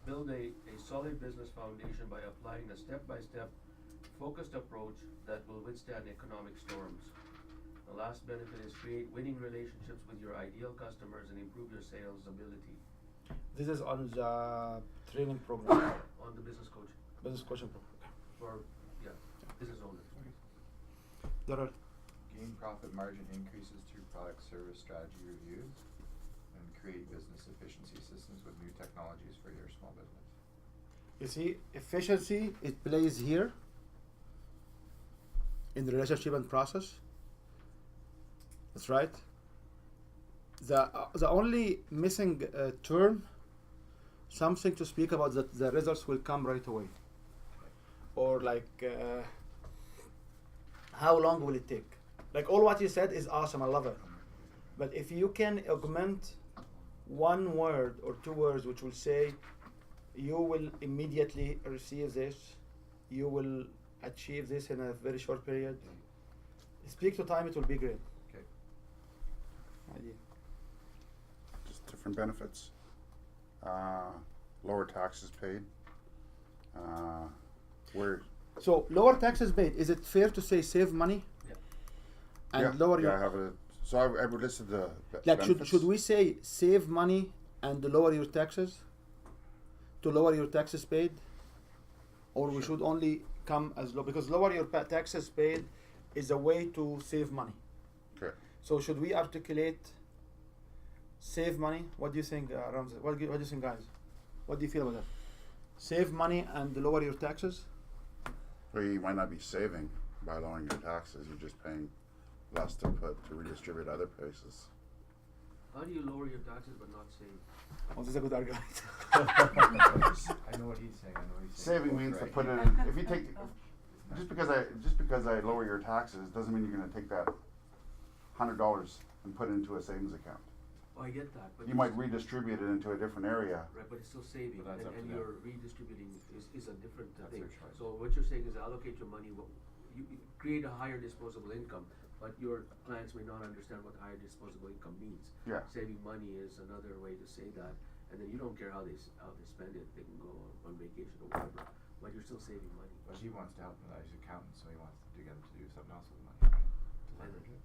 build a solid business foundation by applying a step-by-step focused approach that will withstand economic storms. The last benefit is create winning relationships with your ideal customers and improve your sales ability. This is on the training program, On the business coaching business coaching program. for, business owners. There are Gain profit margin increases through product service strategy reviews, and create business efficiency systems with new technologies for your small business. You see, efficiency, it plays here in the relationship and process. That's right. The only missing term, something to speak about that the results will come right away. Or like, how long will it take? Like all what you said is awesome, I love it. But if you can augment one word or two words which will say, you will immediately receive this, you will achieve this in a very short period. Speak to time, it will be great. Okay. Idea. Just different benefits. Lower taxes paid. Where So lower taxes paid, is it fair to say save money? Yeah. And lower I your, have a. So I've listed the like benefits. should we say save money and lower your taxes? To lower your taxes paid? Or we should only come as low, because lower your taxes paid is a way to save money. Okay. So should we articulate save money? What do you think, Ramzi? What do you think, guys? What do you feel about that? Save money and lower your taxes? Well, you might not be saving by lowering your taxes. You're just paying less to redistribute other places. How do you lower your taxes but not save? Oh, this is a good argument. I know what he's saying. Saving Both means to right. put it in. If you take, just because I lower your taxes doesn't mean you're going to take that $100 and put it into a savings account. Oh, I get that, but You might redistribute it into a different area. right, but it's still saving, But that's up and to them. you're redistributing is a different That's thing. their choice. So what you're saying is allocate your money, you create a higher disposable income, but your clients may not understand what higher disposable income means. Yeah. Saving money is another way to say that, and then you don't care how they spend it, they can go on vacation or whatever, but you're still saving money. But he wants to help him out. He's an accountant, so he wants to get him to do something else with the money, right? To leverage it.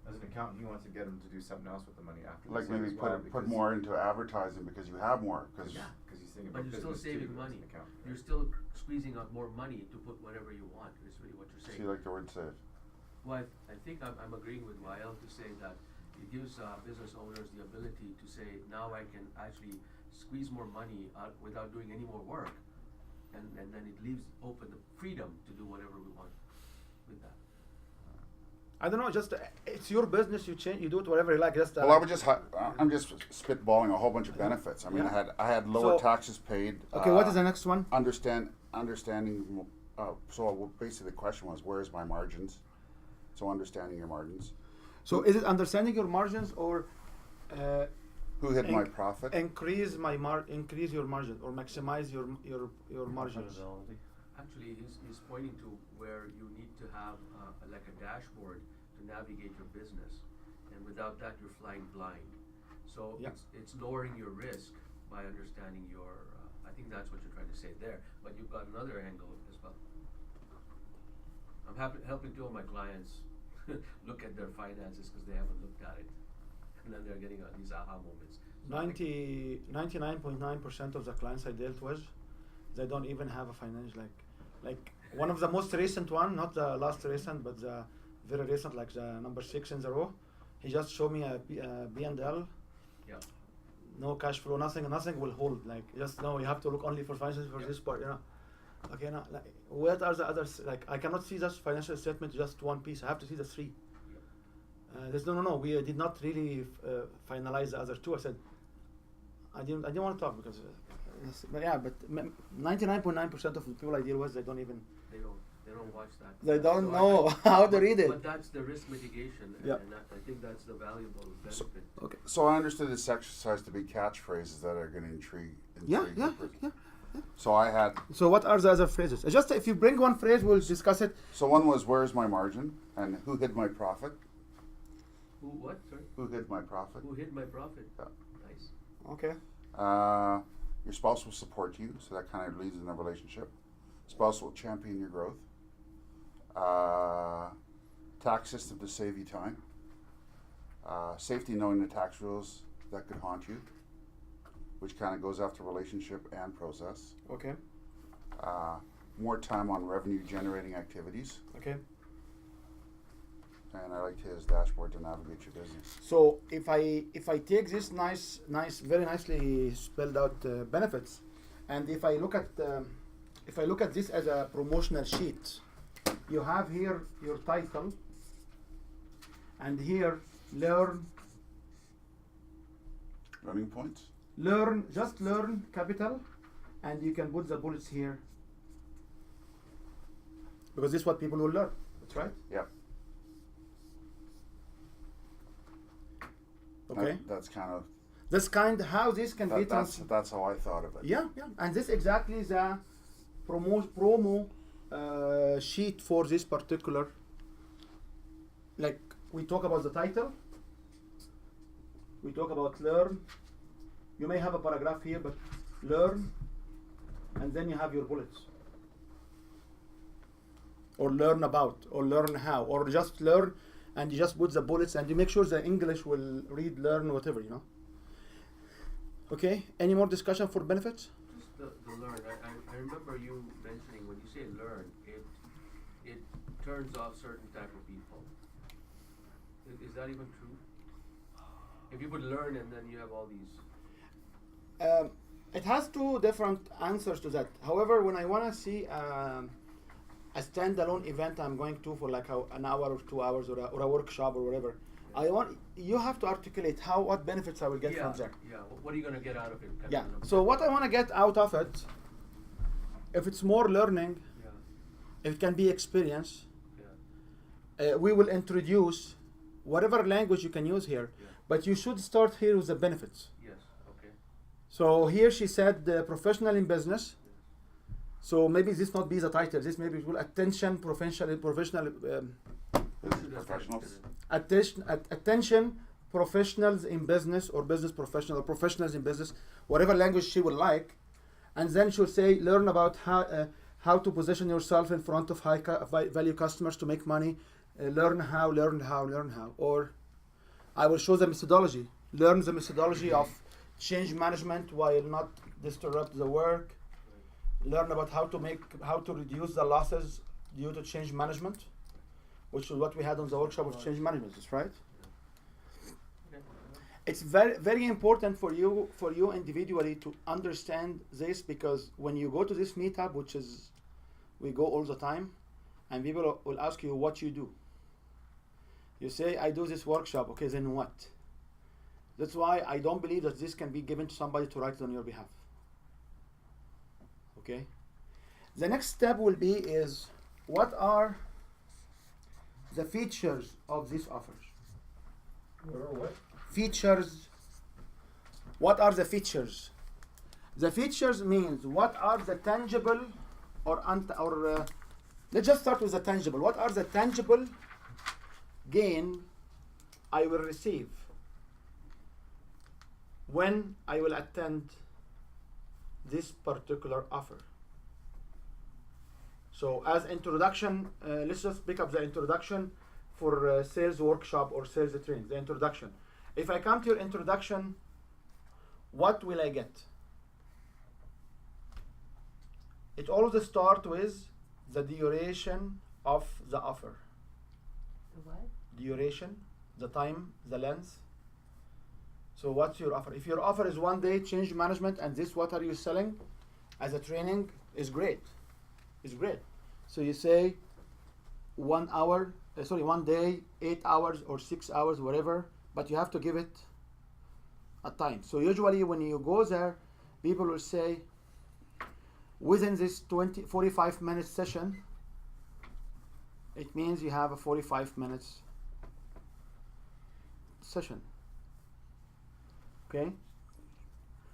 As an accountant, he wants to get him to do something else with the money after. the Like sale maybe as well, put because- more into advertising because you have more. Because Yeah. Because he's thinking But about you're still business too saving as an money. accountant, You're right? still squeezing out more money to put whatever you want, is really what you're saying. see, like the word save. Well, I think I'm agreeing with Wael to say that it gives business owners the ability to say, now I can actually squeeze more money out without doing any more work. And then it leaves open the freedom to do whatever we want with that. I don't know, just it's your business, you change, you do it whatever you like. Just Well, I would just I'm just spitballing a whole bunch of benefits. I mean, Yeah. I had lower So- taxes paid. Okay, what is the next one? Understanding. So basically, the question was, where's my margins? So understanding your margins. So is it understanding your margins or Who hit my Inc- profit? increase your margin or maximize your margins? Profitability. Actually, he's pointing to where you need to have like a dashboard to navigate your business. And without that, you're flying blind. So Yeah. it's lowering your risk by understanding your, I think that's what you're trying to say there. But you've got another angle as well. I'm helping two of my clients look at their finances because they haven't looked at it. And then they're getting these aha moments. So I think 99.9% of the clients I dealt with, they don't even have a financial, like one of the most recent one, not the last recent, but the very recent, like the number 6 in the row, he just showed me a B&L. Yeah. No cash flow, nothing will hold. Like, just no, you have to look only for financial for this part, you know. Okay, now, like, what are the others? Like, I cannot see just financial statement, just one piece. I have to see the three. There's no. We did not really finalize the other two. I said, I didn't want to talk because, but yeah, but 99.9% of the people I deal with, they don't watch that. They don't So know how to read it. But that's the risk mitigation, Yeah. and I think that's the valuable benefit. Okay. So I understood this exercise to be catchphrases that are going to intrigue Yeah. the person. So I had. So what are the other phrases? Just if you bring one phrase, we'll discuss it. So one was, "Where's my margin?" and "Who hid my profit?" Who, what, sorry? Who hid my profit? Who hid my profit? Yeah. Nice. Okay. Your spouse will support you, so that kind of leads in a relationship. Spouse will champion your growth. Tax system to save you time. Safety, knowing the tax rules that could haunt you, which kind of goes after relationship and process. Okay. More time on revenue generating activities. Okay. And I liked his dashboard to navigate your business. So if I take this very nicely spelled out benefits, and if I look at this as a promotional sheet, you have here your title, and here learn Points. Just learn capital, and you can put the bullets here because this is what people will learn. That's right. Yep. Okay. That's kind of. How this can be that's how I thought of it. Yeah, and this exactly the promo sheet for this particular. Like, we talk about the title, we talk about learn. You may have a paragraph here, but learn, and then you have your bullets, or learn about, or learn how, or just learn, and you just put the bullets, and you make sure the English will read, learn, whatever, you know. Okay, any more discussion for benefits? Just the learn. I remember you mentioning when you say learn, it turns off certain type of people. Is that even true? If you put learn and then you have all these. It has two different answers to that. However, when I want to see a standalone event I'm going to for like an hour or 2 hours or a workshop or whatever, you have to articulate what benefits I will get from there. Yeah. What are you going to get out of it? Yeah. So what I want to get out of it, if it's more learning, if it can be experience, we will introduce whatever language you can use here, but you should start here with the benefits. Yes. Okay. So here she said professional in business. So maybe this not be the title. This maybe will attention professional Professionals. attention professionals in business, or business professional, or professionals in business, whatever language she would like, and then she'll say learn about how to position yourself in front of high value customers to make money. Learn how, or I will show the methodology. Learn the methodology of change management while not disrupt the work. Learn about how to reduce the losses due to change management, which is what we had on the workshop of change management, right? It's very, very important for you individually to understand this, because when you go to this meetup, which is we go all the time, and people will ask you what you do. You say, I do this workshop. Okay, then what? That's why I don't believe that this can be given to somebody to write it on your behalf. Okay? The next step will be is, what are the features of this offer? What? Features. What are the features? The features means what are the tangible let's just start with the tangible. What are the tangible gain I will receive when I will attend this particular offer? So as introduction, let's just pick up the introduction for sales workshop or sales training, the introduction. If I come to your introduction, what will I get? It always starts with the duration of the offer. The what? Duration, the time, the length. So what's your offer? If your offer is 1 day change management and this what are you selling as a training is great. It's great. So you say 1 hour, 1 day, 8 hours or 6 hours, whatever, but you have to give it a time. So usually when you go there, people will say within this 45 minute session, it means you have a 45 minutes session. Okay?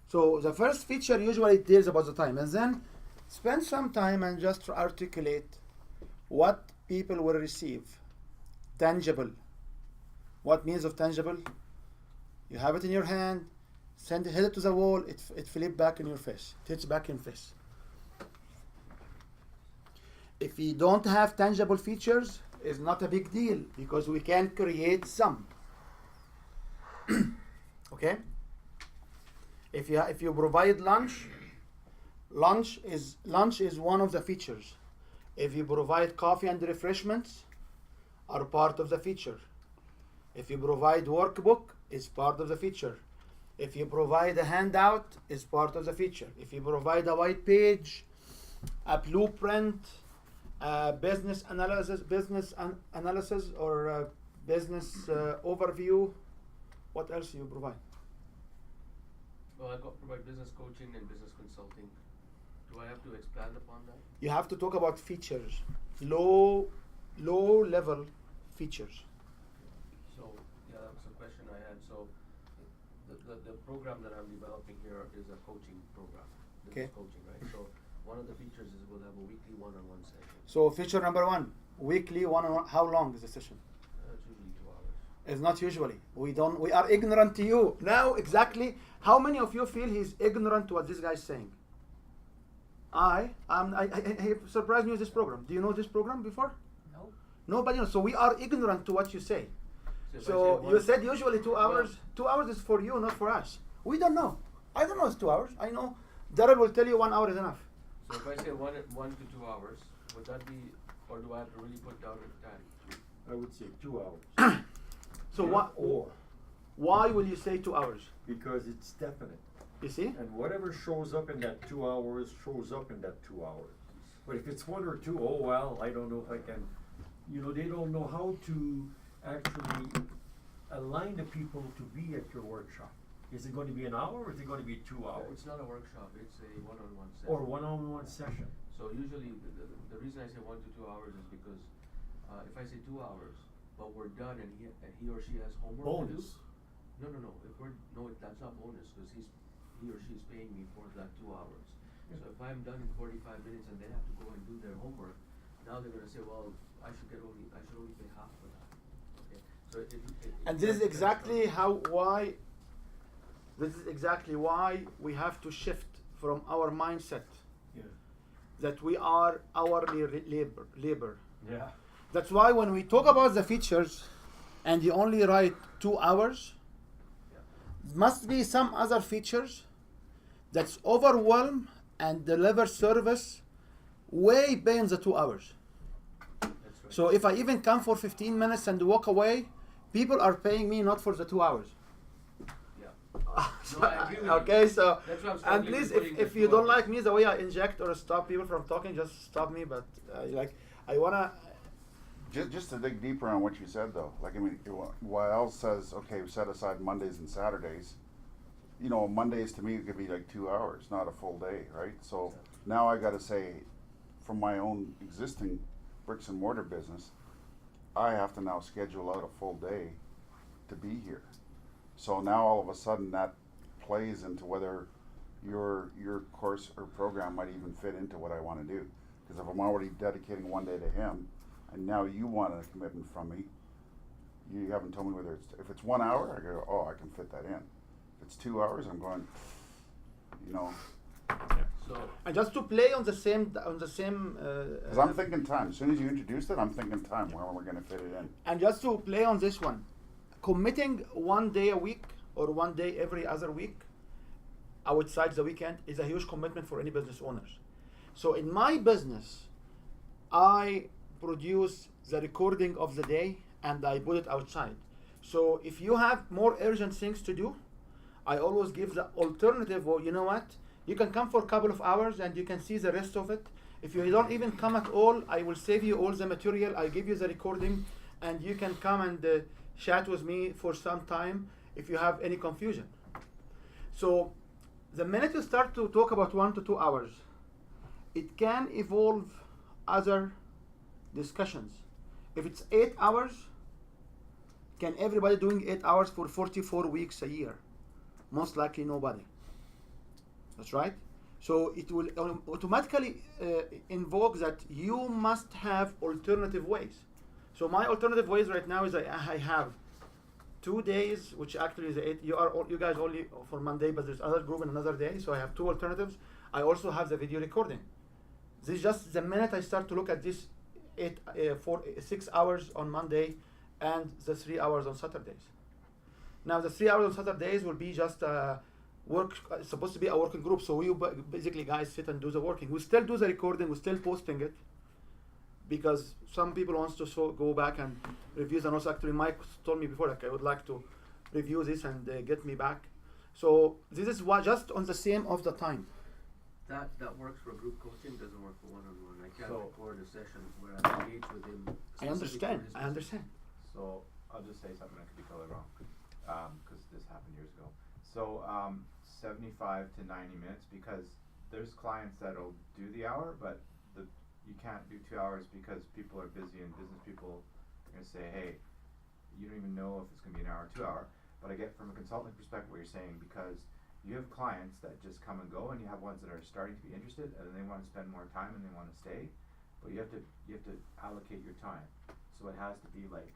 So the first feature usually deals about the time, and then spend some time and just articulate what people will receive. Tangible. What means of tangible? You have it in your hand, hit it to the wall, it flip back in your face. It hits back in face. If you don't have tangible features, it's not a big deal because we can create some. Okay? If you provide lunch is one of the features. If you provide coffee and refreshments, are part of the feature. If you provide workbook, is part of the feature. If you provide a handout, is part of the feature. If you provide a white page, a blueprint, business analysis, or business overview, what else do you provide? Well, I provide business coaching and business consulting. Do I have to expand upon that? You have to talk about features, low level features. So, yeah, that was a question I had. So, the program that I'm developing here is a coaching program, business coaching, right? So, one of the features is we'll have a weekly one-on-one session. So, feature number 1, weekly one-on-one. How long is the session? It's usually 2 hours. It's not usually. We are ignorant to you. Now, exactly how many of you feel he's ignorant to what this guy is saying? He surprised me with this program. Do you know this program before? Nope. Nobody knows. So we are ignorant to what you say. if I So say you one- said usually 2 hours. 2 hours is for you, not for us. We don't know. I don't know it's 2 hours. I know Darrell will tell you 1 hour is enough. So if I say 1 to 2 hours, would that be, or do I have to really put down a time? I would say 2 hours. So Or, why will you say 2 hours? because it's definite. You see? And whatever shows up in that 2 hours, shows up in that 2 hours. But if it's 1 or 2, oh well, I don't know if I can, they don't know how to actually align the people to be at your workshop. Is it going to be an hour or is it going to be 2 hours? It's not a workshop, it's a one-on-one session. Or one-on-one session? So usually, the reason I say 1 to 2 hours is because, if I say 2 hours, but we're done and he or she has homework to do. Bonus. No, that's not bonus, because he or she is paying me for that 2 hours. So if I'm done in 45 minutes and they have to go and do their homework, now they're gonna say, well, I should only pay half for that. Okay, so And this is exactly why we have to shift from our mindset Yeah. that we are hourly labor. Yeah. That's why when we talk about the features and you only write 2 hours, must be some other features that's overwhelm and deliver service way beyond the 2 hours. That's right. So if I even come for 15 minutes and walk away, people are paying me not for the 2 hours. Yeah. No, I agree with you. Okay, so That's why I'm and struggling please, with putting if the you 2 don't hours. like me the way I inject or stop people from talking, just stop me. But I wanna. Just to dig deeper on what you said, though, Wael says, okay, we set aside Mondays and Saturdays. Mondays to me could be like 2 hours, not a full day, right? So now I got to say, from my own existing bricks and mortar business, I have to now schedule out a full day to be here. So now all of a sudden that plays into whether your course or program might even fit into what I want to do. Because if I'm already dedicating 1 day to him, and now you want a commitment from me, you haven't told me whether if it's 1 hour, I go, oh, I can fit that in. If it's 2 hours, I'm going, So, And just to play on the same. because I'm thinking time. As soon as you introduced it, I'm thinking time, where we're going to fit it in. And just to play on this one, committing 1 day a week or 1 day every other week outside the weekend is a huge commitment for any business owners. So in my business, I produce the recording of the day and I put it outside. So if you have more urgent things to do, I always give the alternative. Well, you know what? You can come for a couple of hours and you can see the rest of it. If you don't even come at all, I will save you all the material. I give you the recording, and you can come and chat with me for some time if you have any confusion. So the minute you start to talk about 1 to 2 hours, it can evolve other discussions. If it's 8 hours, can everybody doing 8 hours for 44 weeks a year? Most likely nobody. That's right. So it will automatically invoke that you must have alternative ways. So my alternative ways right now is I have 2 days, which actually is 8. You guys only for Monday, but there's other group in another day. So I have 2 alternatives. I also have the video recording. This is just the minute I start to look at this 6 hours on Monday and the 3 hours on Saturdays. Now the 3 hours on Saturdays will be just work. It's supposed to be a working group, so we basically guys sit and do the working. We still do the recording. We're still posting it because some people wants to go back and review. And also, actually, Mike told me before, like, I would like to review this and get me back. So this is just on the same of the time. That works for group coaching, doesn't work for one-on-one. I can't So- record a session where I engage with him. I understand. I understand. So I'll just say something that could be totally wrong, because this happened years ago. So 75 to 90 minutes, because there's clients that'll do the hour, but you can't do 2 hours because people are busy, and business people are gonna say, hey, you don't even know if it's gonna be an hour or 2 hour. But I get from a consultant perspective what you're saying, because you have clients that just come and go, and you have ones that are starting to be interested and they want to spend more time and they want to stay, but you have to allocate your time. So it has to be like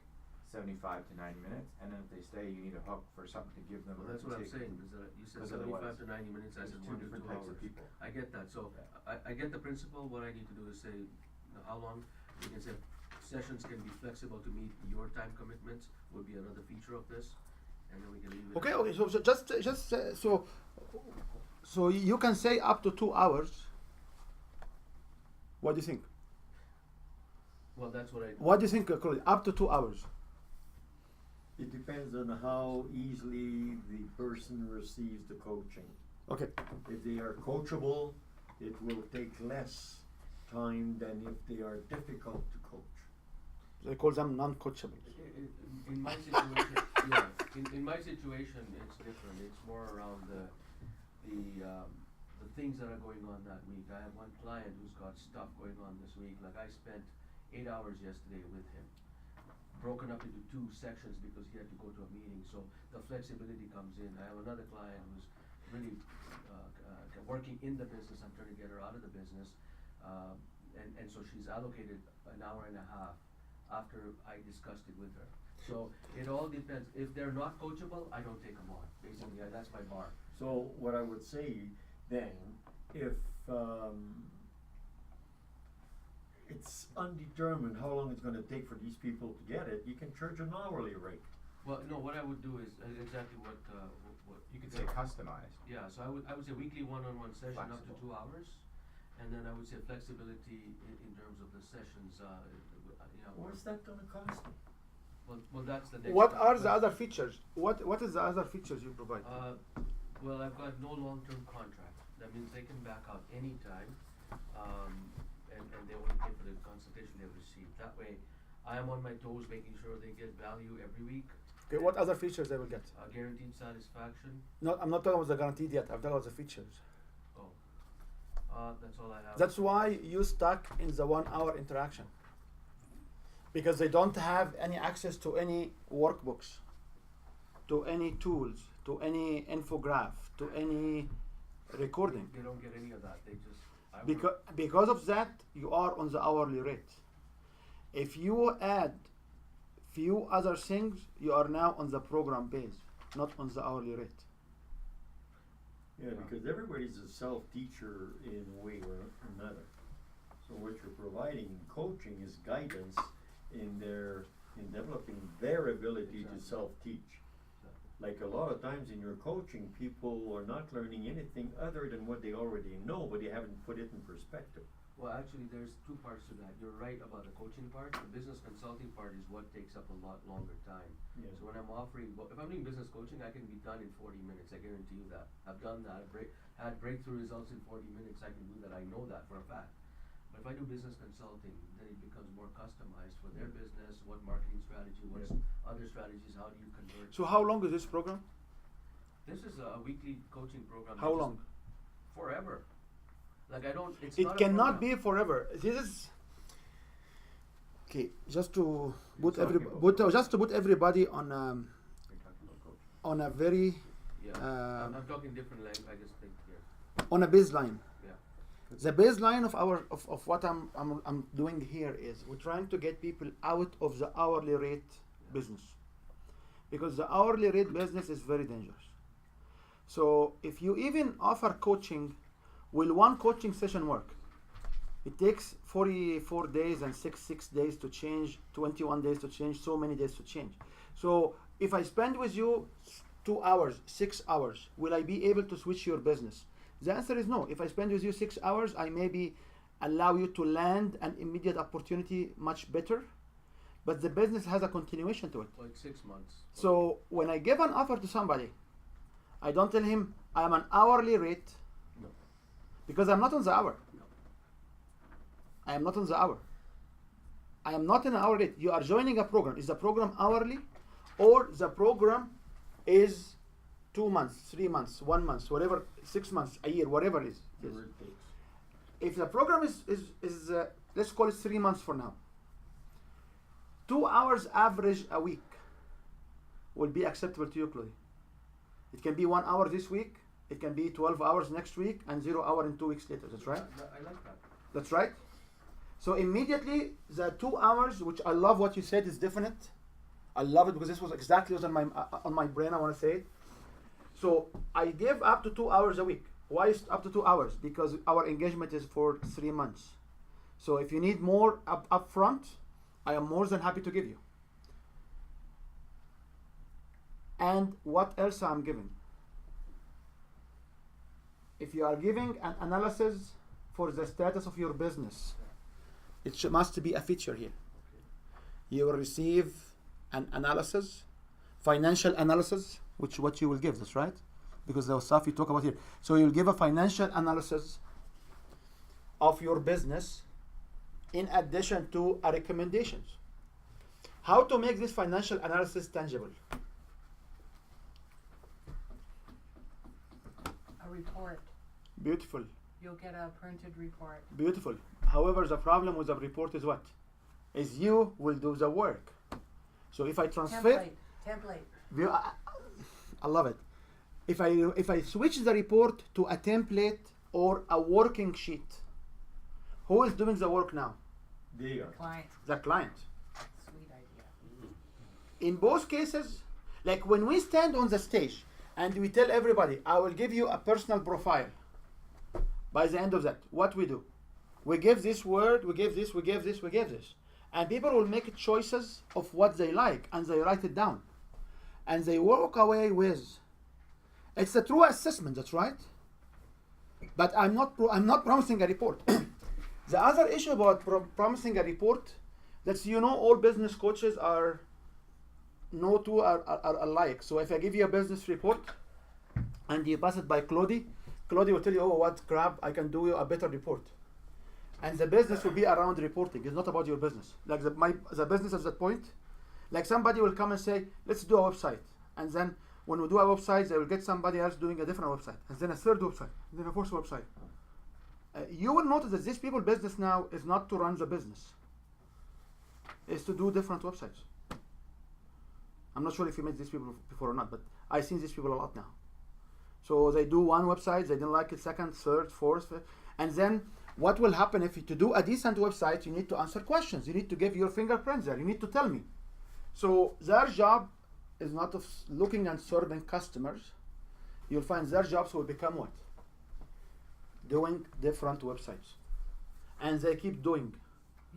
75 to 90 minutes, and then if they stay, you need a hook for something to give them. Well, that's what I'm saying, is that you said Because 75 otherwise to 90 minutes, I there's said 2 1 to 2 different types hours. of people. I get that, so I get the principle. What I need to do is say, how long, we can say sessions can be flexible to meet your time commitments, would be another feature of this, and then we can leave it. Okay. So so you can say up to 2 hours. What do you think? Well, that's what I. What do you think, Claudia? Up to 2 hours. It depends on how easily the person receives the coaching. Okay. If they are coachable, it will take less time than if they are difficult to coach. They call them non-coachable. In my situation, yeah, in my situation, it's different. It's more around the things that are going on that week. I have one client who's got stuff going on this week. Like, I spent 8 hours yesterday with him, broken up into 2 sections because he had to go to a meeting. So the flexibility comes in. I have another client who's really working in the business. I'm trying to get her out of the business, and so she's allocated an hour and a half after I discussed it with her. So it all depends. If they're not coachable, I don't take them on. Basically, that's my bar. So what I would say then, if it's undetermined how long it's going to take for these people to get it, you can charge an hourly rate. Well, no, what I would do is exactly what You could say customized. Yeah, so I would say weekly one-on-one session up to Flexible. 2 hours, and then I would say flexibility in terms of the sessions. What's that going to cost me? Well, that's the next. What are the question. other features? What is the other features you provide? Well, I've got no long-term contract. That means they can back out anytime, and they only pay for the consultation they receive. That way, I am on my toes, making sure they get value every week. Okay, what other features they will get? Guaranteed satisfaction. No, I'm not talking about the guaranteed yet. I'm talking about the features. Oh, that's all I have. That's why you stuck in the 1 hour interaction. Because they don't have any access to any workbooks, to any tools, to any infograph, to any recording. They don't get any of that. They just. Because of that, you are on the hourly rate. If you add few other things, you are now on the program base, not on the hourly rate. Yeah, because everybody's a self-teacher in a way or another. So what you're providing in coaching is guidance in developing their ability to self-teach. Like a lot of times in your coaching, people are not learning anything other than what they already know, but they haven't put it in perspective. Well, actually, there's two parts to that. You're right about the coaching part. The business consulting part is what takes up a lot longer time. Yeah. So when I'm offering, if I'm doing business coaching, I can be done in 40 minutes. I guarantee you that. I've done that. Had breakthrough results in 40 minutes. I can do that. I know that for a fact. But if I do business consulting, then it becomes more customized for their business. What marketing strategy? What's other strategies? How do you convert? So how long is this program? This is a weekly coaching program. How long? Forever. Like I don't. It's It not a cannot program. be forever. This is okay. Just to put You're talking just to put everybody on You're talking about coach. on a very Yeah. I'm talking different language. I just think here. on a baseline. Yeah. The baseline of our of what I'm doing here is we're trying to get people out of the hourly rate business, because the hourly rate business is very dangerous. So if you even offer coaching, will one coaching session work? It takes 44 days and six days to change, 21 days to change, so many days to change. So if I spend with you 2 hours, 6 hours, will I be able to switch your business? The answer is no. If I spend with you 6 hours, I maybe allow you to land an immediate opportunity much better, but the business has a continuation to it. Like 6 months. So when I give an offer to somebody, I don't tell him I'm an hourly rate, No. because I'm not on the hour. No. I am not on the hour. I am not in an hour rate. You are joining a program. Is the program hourly, or the program is 2 months, 3 months, 1 month, whatever, 6 months, a year, whatever it is. Whatever it takes. If the program is let's call it 3 months for now, 2 hours average a week will be acceptable to you, Chloe. It can be 1 hour this week, it can be 12 hours next week, and 0 hour in 2 weeks later. That's right? I like that. That's right. So immediately the 2 hours, which I love what you said, is definite. I love it because this was exactly what's on my brain. I want to say it. So I give up to 2 hours a week. Why is up to 2 hours? Because our engagement is for 3 months. So if you need more up front, I am more than happy to give you. And what else I'm giving? If you are giving an analysis for the status of your business, it must be a feature here. You will receive an analysis, financial analysis, which what you will give, that's right? Because the stuff you talk about here. So you'll give a financial analysis of your business in addition to a recommendations. How to make this financial analysis tangible? A report. Beautiful, You'll get a printed report. beautiful. However, the problem with the report is what? Is you will do the work. So if I transfer, Template. I love it. If I switch the report to a template or a working sheet, who is doing the work now? They are. Client. The client. Sweet idea. In both cases, like when we stand on the stage and we tell everybody, I will give you a personal profile. By the end of that, what we do? We give this word, we give this, we give this, we give this. And people will make choices of what they like and they write it down. And they walk away with, it's a true assessment, that's right. But I'm not promising a report. The other issue about promising a report, that's, all business coaches are alike. So if I give you a business report and you pass it by Claudie will tell you, oh, what crap, I can do you a better report. And the business will be around reporting. It's not about your business. Like the business at that point, like somebody will come and say, let's do a website. And then when we do a website, they will get somebody else doing a different website. And then a third website. And then a fourth website. You will notice that these people's business now is not to run the business. It's to do different websites. I'm not sure if you met these people before or not, but I've seen these people a lot now. So they do one website, they don't like it, second, third, fourth, fifth. And then what will happen if to do a decent website, you need to answer questions. You need to give your fingerprints there. You need to tell me. So their job is not of looking and serving customers. You'll find their jobs will become what? Doing different websites. And they keep doing.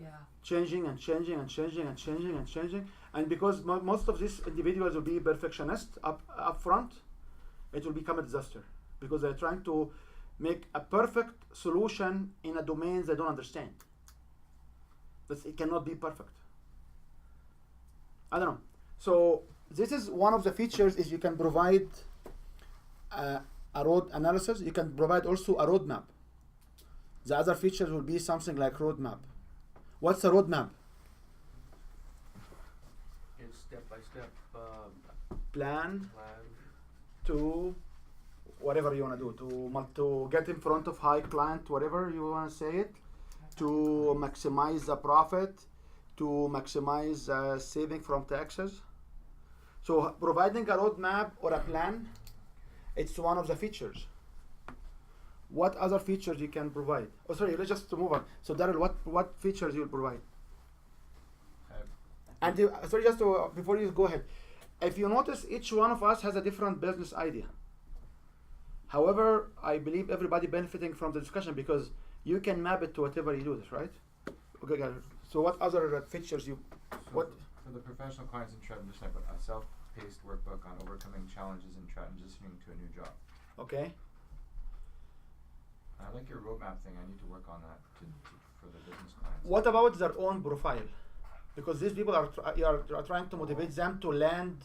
Yeah. Changing and changing and changing and changing and changing. And because most of these individuals will be perfectionists up front, it will become a disaster. Because they're trying to make a perfect solution in a domain they don't understand. But it cannot be perfect. I don't know. So this is one of the features is you can provide a road analysis. You can provide also a roadmap. The other features will be something like roadmap. What's a roadmap? It's step-by-step Plan plan. to whatever you want to do, to get in front of high client, whatever you want to say it, to maximize the profit, to maximize saving from taxes. So providing a roadmap or a plan, it's one of the features. What other features you can provide? Oh, sorry, let's just move on. So Daryl, what features you'll provide? And sorry, just to, before you go ahead, if you notice, each one of us has a different business idea. However, I believe everybody benefiting from the discussion because you can map it to whatever you do this, right? Okay, guys. So what other features you, what? For the professional clients in transition, I put a self-paced workbook on overcoming challenges and transitioning to a new job. Okay. I like your roadmap thing. I need to work on that for the business clients. What about their own profile? Because these people are trying to motivate them to land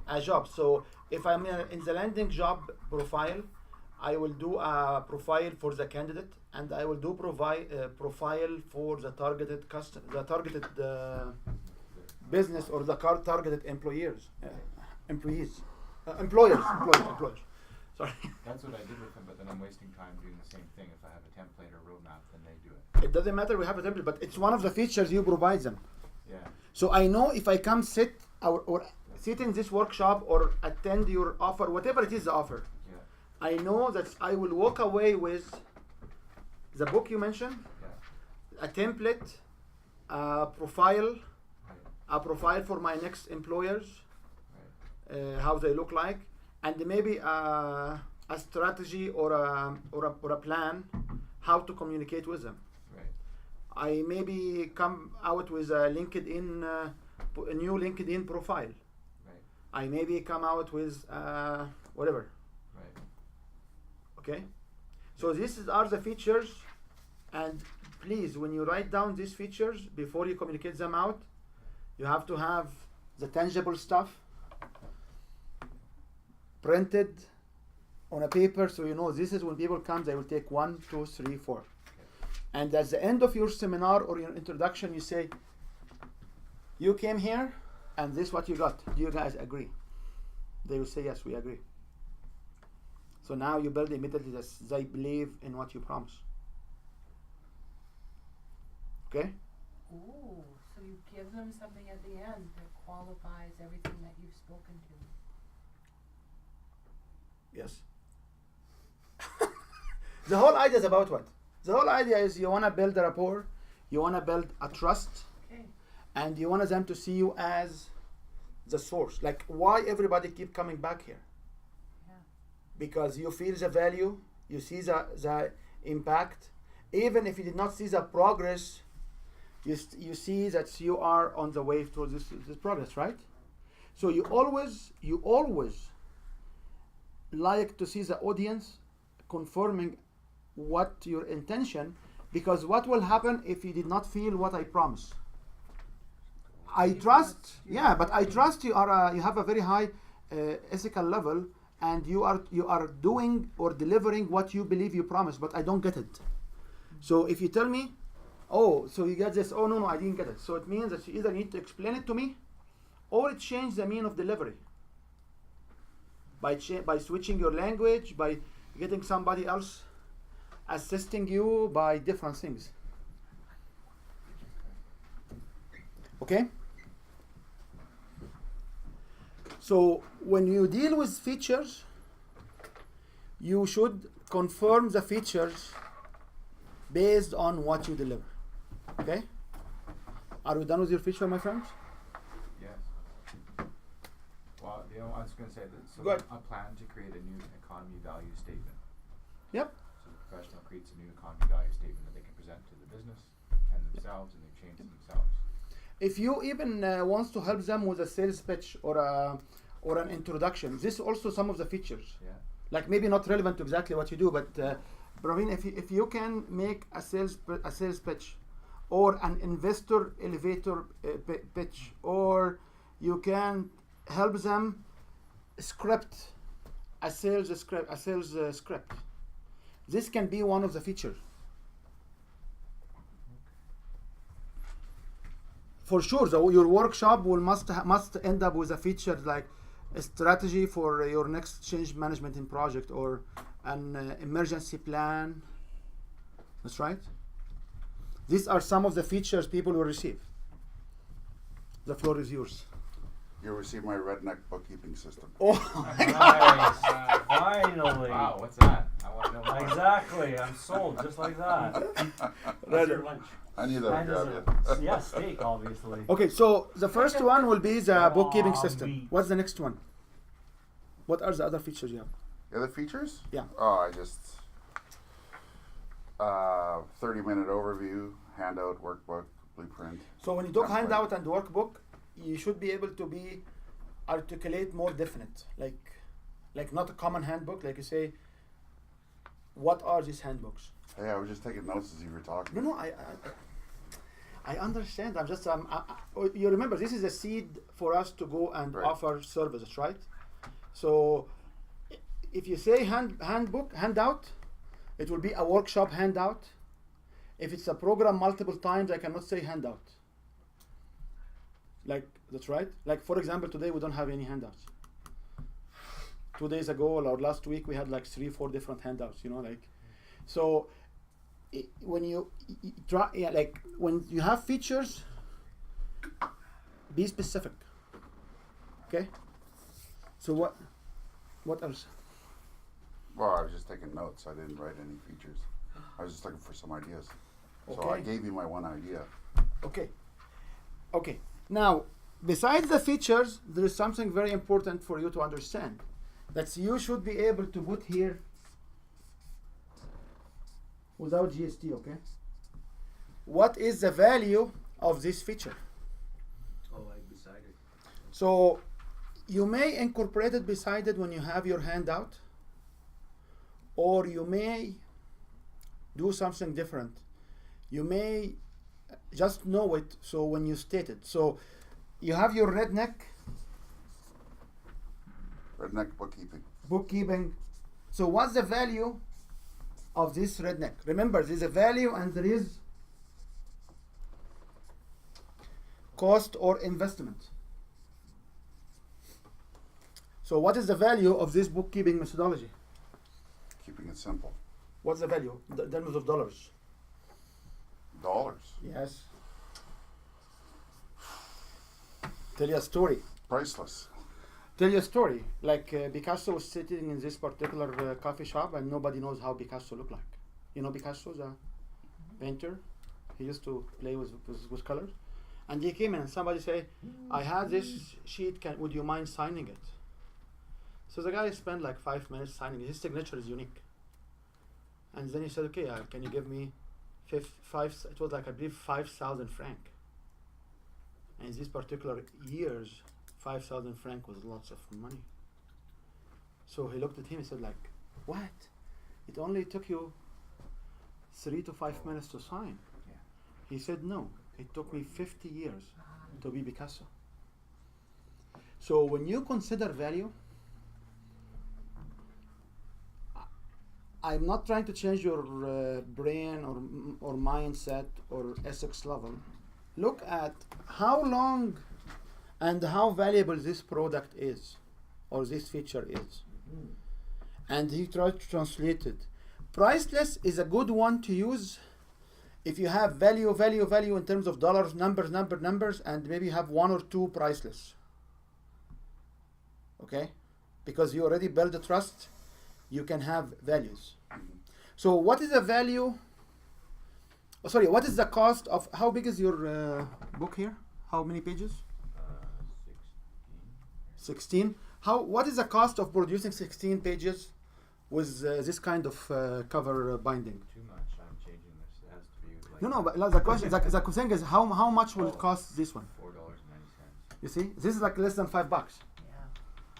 a job. So if I'm in the landing job profile, I will do a profile for the candidate, and I will do profile for the targeted business or the targeted employers. Employers. Sorry. That's what I did with them, but then I'm wasting time doing the same thing. If I have a template or roadmap, then they do it. It doesn't matter, we have a template, but it's one of the features you provide them. Yeah. So I know if I come sit or sit in this workshop or attend your offer, whatever it is the offer, Yeah. I know that I will walk away with the book you mentioned, Yeah. a template, a profile, Right. a profile for my next employers, Right. how they look like, and maybe a strategy or a plan how to communicate with them. Right. I maybe come out with a LinkedIn, a new LinkedIn profile. Right. I maybe come out with whatever. Right. Okay, so these are the features, and please, when you write down these features before you communicate them out, you have to have the tangible stuff printed on a paper, so you know this is when people come, they will take 1, 2, 3, 4. And at the end of your seminar or your introduction, you say, you came here and this is what you got. Do you guys agree? They will say, yes, we agree. So now you build immediately that they believe in what you promise. Okay? Ooh, so you give them something at the end that qualifies everything that you've spoken to. Yes. The whole idea is about what? The whole idea is you want to build a rapport, you want to build a trust, Okay. and you want them to see you as the source. Like, why everybody keep coming back here? Yeah. Because you feel the value, you see the impact. Even if you did not see the progress, you see that you are on the way towards this progress, right? So you always like to see the audience confirming what your intention, because what will happen if you did not feel what I promise? I trust, yeah, but I trust you are you have a very high ethical level, and you are doing or delivering what you believe you promised, but I don't get it. So if you tell me, oh, so you get this, oh no, I didn't get it. So it means that you either need to explain it to me, or it change the mean of delivery. By switching your language, by getting somebody else assisting you by different things. Okay? So when you deal with features, you should confirm the features based on what you deliver. Okay? Are we done with your feature, my friends? Yes. Well, I was going to say that. So Go ahead. a plan to create a new economy value statement. Yep. So the professional creates a new economy value statement that they can present to the business and themselves, and they change themselves. If you even wants to help them with a sales pitch or an introduction, this is also some of the features. Yeah. like maybe not relevant to exactly what you do, but Praveen, if you can make a sales pitch, or an investor elevator pitch, or you can help them script a sales script. This can be one of the features. For sure, your workshop must end up with a feature like a strategy for your next change management in project, or an emergency plan. That's right. These are some of the features people will receive. The floor is yours. You'll receive my redneck bookkeeping system. Oh, Nice. Finally. Wow, what's that? I want to know more. Exactly. I'm sold just like that. What's your lunch? I knew that would And grab dessert. you. Yeah, steak, obviously. okay, so the first one will be the bookkeeping Aw, system. meat. What's the next one? What are the other features you have? The other features? Yeah. Oh, I just 30-minute overview, handout, workbook, blueprint. So when you talk Template. handout and workbook, you should be able to be articulate more definite, like not a common handbook. Like you say, what are these handbooks? Hey, I was just taking notes as you were talking. No, I understand. I'm just you remember this is a seed for us to go and Right. offer services, right? So if you say handout, it will be a workshop handout. If it's a program multiple times, I cannot say handout. Like, that's right. Like, for example, today we don't have any handouts. 2 days ago or last week we had like 3-4 different handouts, like, so when you try, like when you have features, be specific. Okay. So what else? Well, I was just taking notes. I didn't write any features. I was just looking for some ideas. So I Okay. gave you my one idea. Okay. Now, besides the features, there is something very important for you to understand. That you should be able to put here without GST, okay? What is the value of this feature? Oh, I decided. So you may incorporate it beside it when you have your handout, or you may do something different. You may just know it, so when you state it. So you have your redneck bookkeeping. So what's the value of this redneck? Remember, there's a value and there is cost or investment. So what is the value of this bookkeeping methodology? Keeping it simple. What's the value in terms of dollars? Dollars. Yes. Tell you a story. Priceless. Tell you a story. Like Picasso was sitting in this particular coffee shop, and nobody knows how Picasso looked like. You know Picasso, the painter? He used to play with colors. And he came in and somebody said, I had this sheet, would you mind signing it? So the guy spent like 5 minutes signing it. His signature is unique. And then he said, okay, can you give me it was like, I believe, 5,000 franc. And in these particular years, 5,000 franc was lots of money. So he looked at him and said, like, what? It only took you 3 to 5 minutes to sign. Yeah. He said, no, it took me 50 years to be Picasso. So when you consider value, I'm not trying to change your brain or mindset or ethics level. Look at how long and how valuable this product is, or this feature is. And he tried to translate it. Priceless is a good one to use if you have value in terms of dollars, numbers, and maybe you have 1 or 2 priceless. Okay? Because you already built the trust, you can have values. So what is the value? What is the cost of, how big is your book here? How many pages? 16. What is the cost of producing 16 pages with this kind of cover binding? Too much. I'm changing this. It has to be like No, but the question, the thing is, how much will it cost this one? $4.90. You see, this is like less than $5. Yeah,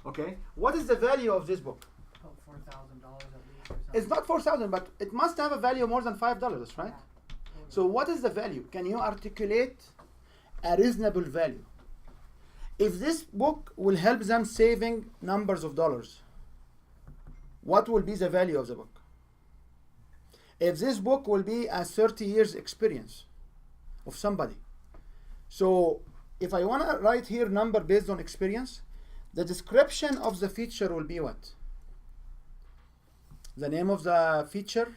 Okay, what is the value of this book? about $4,000 at least or something. It's not 4,000, but it must have a value more than $5, right? Yeah. So what is the value? Can you articulate a reasonable value? If this book will help them saving numbers of dollars, what will be the value of the book? If this book will be a 30 years experience of somebody. So if I want to write here number based on experience, the description of the feature will be what? The name of the feature,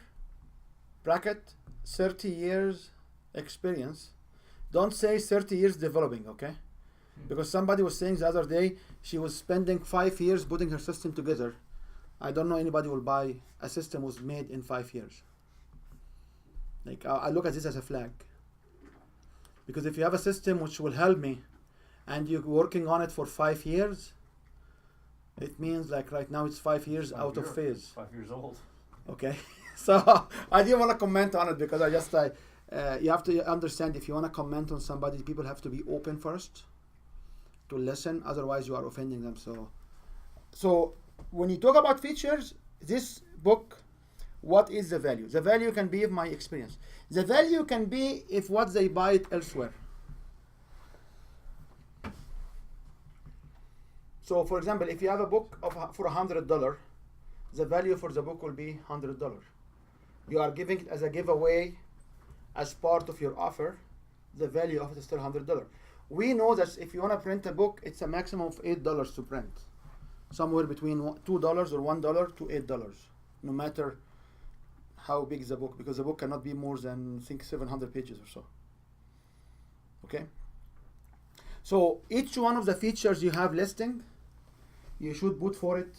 bracket, 30 years experience. Don't say 30 years developing, okay? Because somebody was saying the other day she was spending 5 years putting her system together. I don't know anybody will buy a system was made in 5 years. Like I look at this as a flag. Because if you have a system which will help me and you're working on it for 5 years, it means like right now it's 5 years out of phase. 5 years old. Okay, so I didn't want to comment on it because I just you have to understand if you want to comment on somebody, people have to be open first to listen. Otherwise, you are offending them. So when you talk about features, this book, what is the value? The value can be of my experience. The value can be if what they buy it elsewhere. So, for example, if you have a book for $100, the value for the book will be $100. You are giving it as a giveaway, as part of your offer. The value of it is still $100. We know that if you want to print a book, it's a maximum of $8 to print, somewhere between $2 or $1 to $8, no matter how big is the book, because the book cannot be more than, I think, 700 pages or so. Okay. So each one of the features you have listing, you should put for it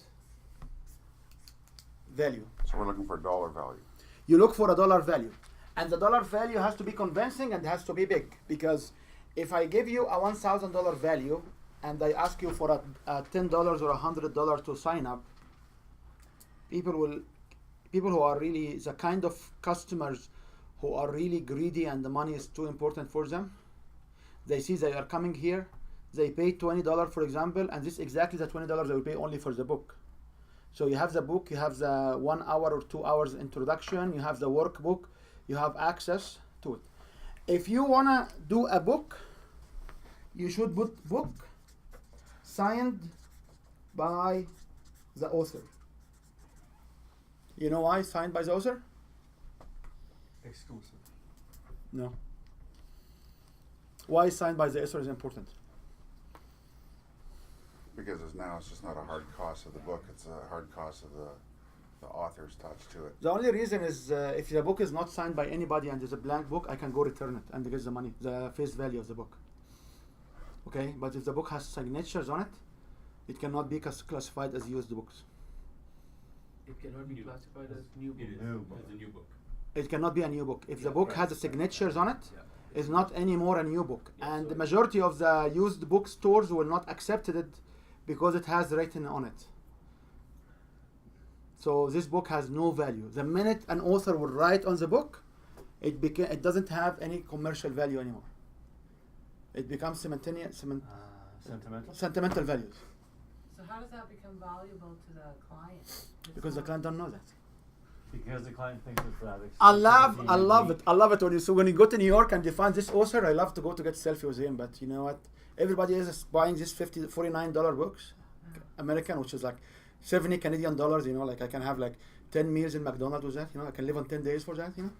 value. So we're looking for dollar value. You look for a dollar value, and the dollar value has to be convincing and has to be big, because if I give you a $1,000 value and I ask you for a $10 or $100 to sign up, people who are really the kind of customers who are really greedy and the money is too important for them, they see they are coming here, they pay $20 for example, and this is exactly the $20 they will pay only for the book. So you have the book, you have the 1 hour or 2 hours introduction, you have the workbook, you have access to it. If you wanna do a book, you should put book signed by the author. You know why signed by the author? Exclusive. No. Why signed by the author is important? Because it's just not a hard cost of the book, it's a hard cost of the author's touch to it. The only reason is if the book is not signed by anybody and there's a blank book, I can go return it and get the money, the face value of the book. Okay, but if the book has signatures on it, it cannot be classified as used books. It cannot be classified as new book. It is, as a new book. It cannot be a new book. If the Yeah, book right, has the signatures on it, Yeah. it's not anymore a new book. Yeah, And so the majority of the used book stores will not accept it because it has written on it. So this book has no value. The minute an author will write on the book, it doesn't have any commercial value anymore. It becomes Sentimental? sentimental values, So how does that become valuable to the client? It's because the not- client don't know that. Because the client thinks it's that I love exclusivity it. I love it when you go to New York and you find this author. I love to go to get selfie with him, but you know what? Everybody is buying these $49 books, American, which is like 70 Canadian dollars. You know, like I can have like 10 meals in McDonald's with that. You know, I can live on 10 days for that. You know,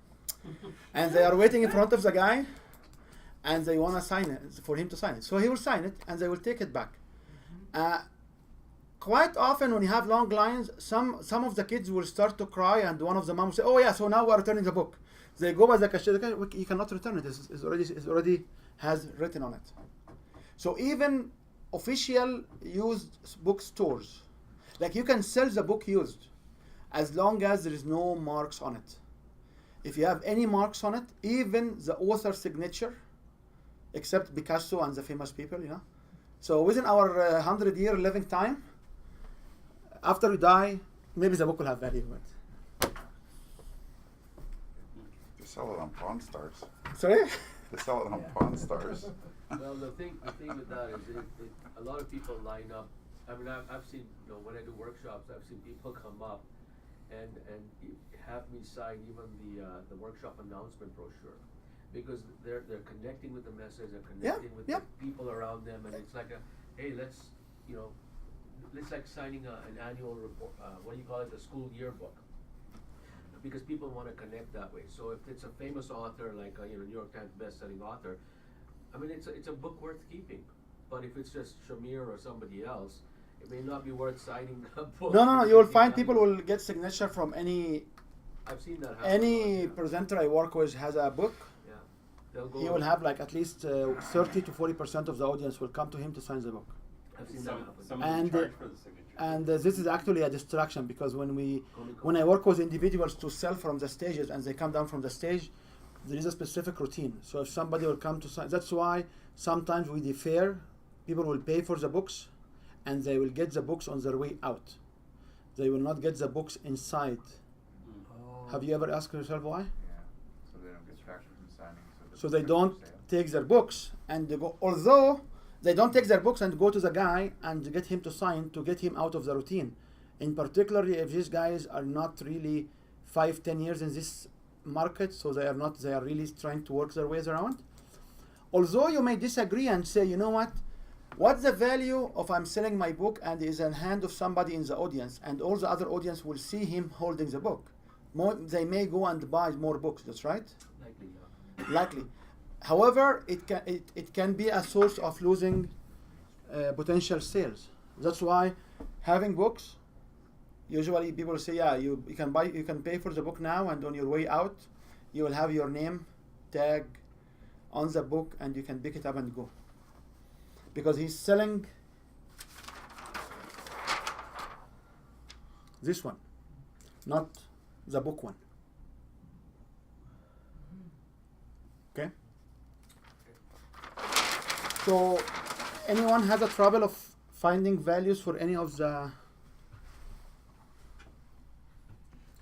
and they are waiting in front of the guy, and they want to sign it for him to sign it. So he will sign it, and they will take it back. Quite often when you have long lines, some of the kids will start to cry, and one of the moms will say, "Oh yeah, so now we are returning the book." They go by the cashier. You cannot return it. It's already has written on it. So even official used bookstores, like you can sell the book used, as long as there is no marks on it. If you have any marks on it, even the author's signature, except Picasso and the famous people, you know. So within our 100-year living time, after we die, maybe the book will have value. But They sell it on Pawn Stars. sorry. They sell it on Pawn Stars. Well, the thing with that is a lot of people line up. I mean, I've seen, when I do workshops, I've seen people come up have me sign even the workshop announcement brochure. Because they're connecting with the message, they're connecting with yeah. the people around them, and it's like hey, let's, it's like signing an annual report, what do you call it, the school yearbook. Because people want to connect that way. So if it's a famous author, like New York Times best-selling author, I mean, it's a book worth keeping. But if it's just Shamir or somebody else, it may not be worth signing a book. No. You will find people will get signature from any I've seen that happen. any presenter I work with has a book. Yeah, they'll go. He will have like at least 30 to 40% of the audience will come to him to sign the book. I've seen that happen. Some And, charge for the signature. And this is actually a distraction because when I work with individuals to sell from the stages and they come down from the stage, there is a specific routine. So if somebody will come to sign, that's why sometimes we defer. People will pay for the books and they will get the books on their way out. They will not get the books inside. Oh. Have you ever asked yourself why? Yeah, so they don't get distracted from signing. So they don't take their books and they go, although they don't take their books and go to the guy and get him to sign to get him out of the routine. In particular, if these guys are not really 5-10 years in this market, so they are really trying to work their ways around. Although you may disagree and say, you know what's the value of I'm selling my book and is in hand of somebody in the audience and all the other audience will see him holding the book. They may go and buy more books, that's right? Likely, yeah. Likely. However, it can be a source of losing potential sales. That's why having books, usually people say, yeah, you can pay for the book now, and on your way out, you will have your name tag on the book, and you can pick it up and go. Because he's selling this one, not the book one. Okay? So, anyone has a trouble of finding values for any of the...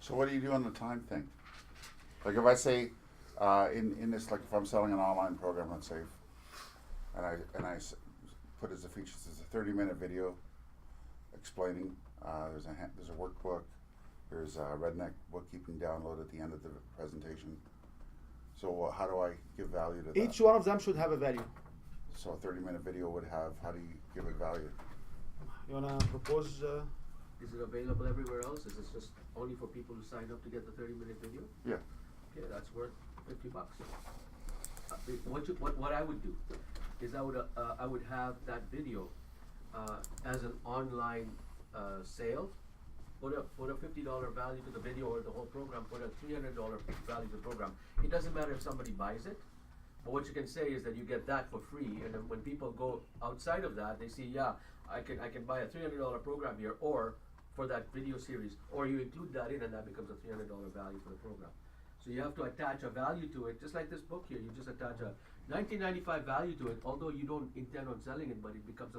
So what do you do on the time thing? Like if I say, in this, like if I'm selling an online program, let's say, and I put as a features as a 30-minute video explaining, there's a workbook, there's a Redneck bookkeeping download at the end of the presentation. So how do I give value to that? Each one of them should have a value. So a 30-minute video would have, how do you give it value? You wanna propose? Is it available everywhere else? Is this just only for people who sign up to get the 30-minute video? Yeah. Okay, that's worth $50. What I would do is I would have that video as an online sale. Put a $50 value to the video or the whole program. Put a $300 value to the program. It doesn't matter if somebody buys it. But what you can say is that you get that for free, and then when people go outside of that, they see, yeah, I can buy a $300 program here, or for that video series, or you include that in, and that becomes a $300 value for the program. So you have to attach a value to it, just like this book here. You just attach a $19.95 value to it, although you don't intend on selling it, but it becomes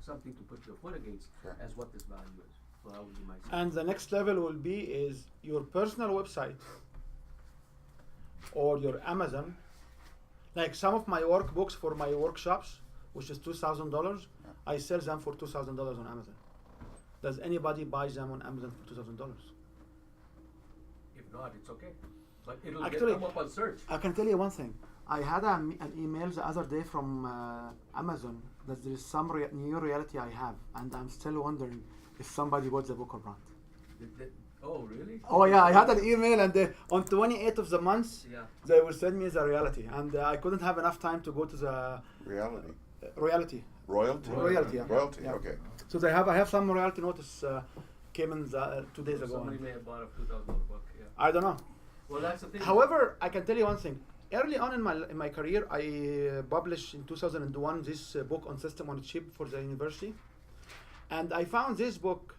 something to put your foot against as what this value is. So that would be my suggestion. And the next level will be is your personal website or your Amazon. Like some of my workbooks for my workshops, which is $2,000, I sell them for $2,000 on Amazon. Does anybody buy them on Amazon for $2,000? If not, it's okay. But it'll Actually, come up on search. I can tell you one thing. I had an email the other day from Amazon that there is some new reality I have, and I'm still wondering if somebody bought the book or not. Oh, really? Oh yeah, I had an email, and on 28th of the month, Yeah. they will send me the reality, and I couldn't have enough time to go to the Reality. reality. Royalty? Royalty, yeah. Royalty, Yeah. okay. So I have some royalty notice came in 2 days ago. Somebody may have bought a $2,000 book. Yeah. I don't know. Well, that's the thing. However, I can tell you one thing. Early on in my career, I published in 2001 this book on System on a Chip for the university, and I found this book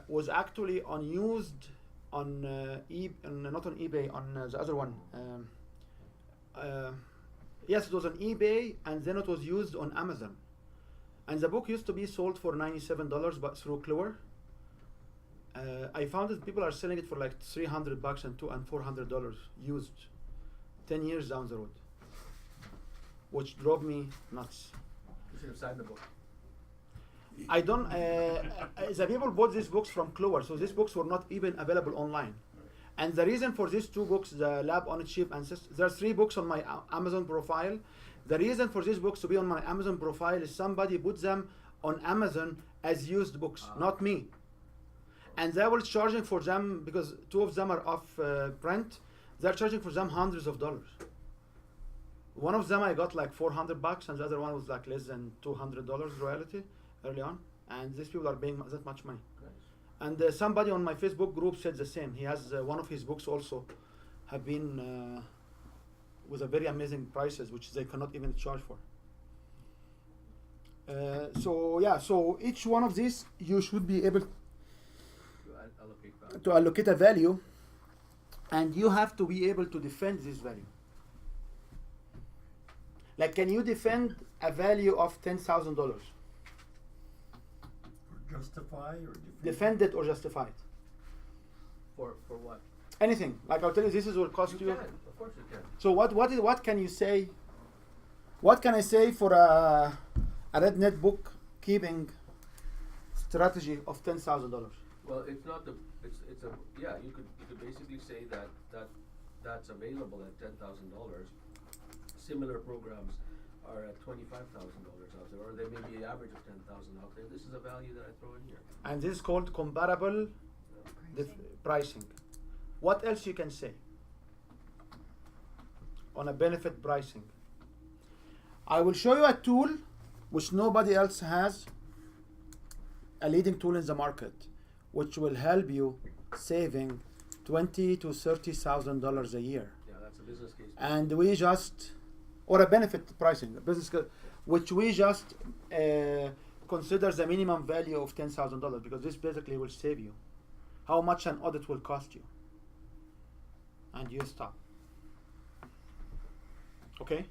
was actually unused on not on eBay, on the other one. Yes, it was on eBay, and then it was used on Amazon. And the book used to be sold for $97, but through Clover. I found that people are selling it for like $300 and $400 used, 10 years down the road, which drove me nuts. You should have signed the book. I don't. The people bought these books from Clover, so these books were not even available online. And the reason for these two books, the Lab on a Chip and there are 3 books on my Amazon profile. The reason for these books to be on my Amazon profile is somebody put them on Amazon as used books, not me. And they were charging for them, because 2 of them are off print, they're charging for them hundreds of dollars. One of them I got like $400, and the other one was like less than $200 royalty early on. And these people are paying that much money. And somebody on my Facebook group said the same. He has one of his books also have been with a very amazing prices, which they cannot even charge for. So yeah, so each one of these you should be able to allocate a value, and you have to be able to defend this value. Like, can you defend a value of $10,000? Or justify or Defend it or justify it. For what? Anything. Like I'll tell you, this is what cost you. Can, of course you can. So what can you say? What can I say for a RedNet bookkeeping strategy of $10,000? Well, it's not the, it's a, yeah, you could basically say that's available at $10,000. Similar programs are at $25,000 out there, or they may be an average of 10,000 out there. This is a value that I throw in here. And this is called comparable pricing. What else you can say on a benefit pricing? I will show you a tool which nobody else has, a leading tool in the market, which will help you saving $20,000 to $30,000 a year. Yeah, that's a business case. And we just, or a benefit pricing, a business case, which we just consider the minimum value of $10,000, because this basically will save you how much an audit will cost you, and you stop. Okay?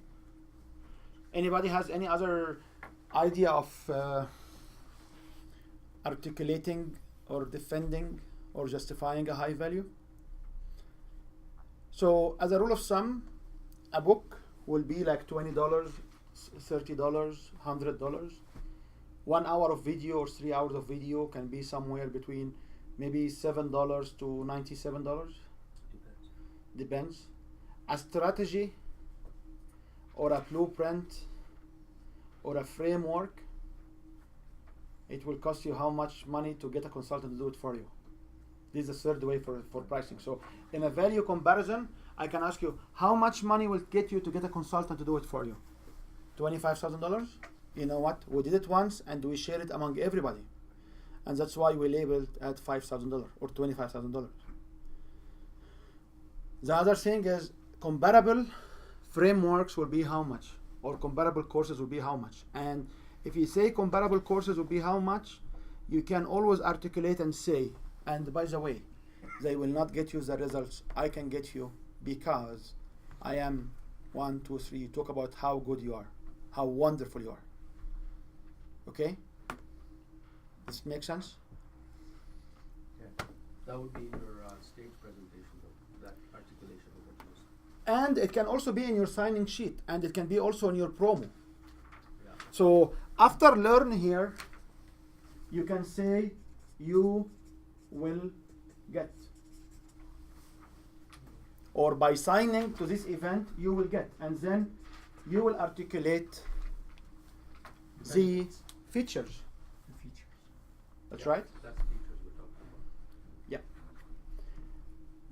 Anybody has any other idea of articulating or defending or justifying a high value? So as a rule of thumb, a book will be like $20, $30, $100. 1 hour of video or 3 hours of video can be somewhere between maybe $7 to $97. Depends. A strategy or a blueprint or a framework, it will cost you how much money to get a consultant to do it for you. This is the third way for pricing. So in a value comparison, I can ask you, how much money will get you to get a consultant to do it for you? $25,000? You know what? We did it once and we share it among everybody. And that's why we labeled at $5,000 or $25,000. The other thing is comparable frameworks will be how much, or comparable courses will be how much. And if you say comparable courses will be how much, you can always articulate and say, and by the way, they will not get you the results I can get you because I am 1, 2, 3. You talk about how good you are, how wonderful you are. Okay? This makes sense? Yeah. That would be in your stage presentation, though, that articulation of what you just. And it can also be in your sign-in sheet, and it can be also in your promo. Yeah. So after learn here, you can say you will get, or by signing to this event you will get, and then you will articulate the features. That's right? That's the features we're talking about. Yeah.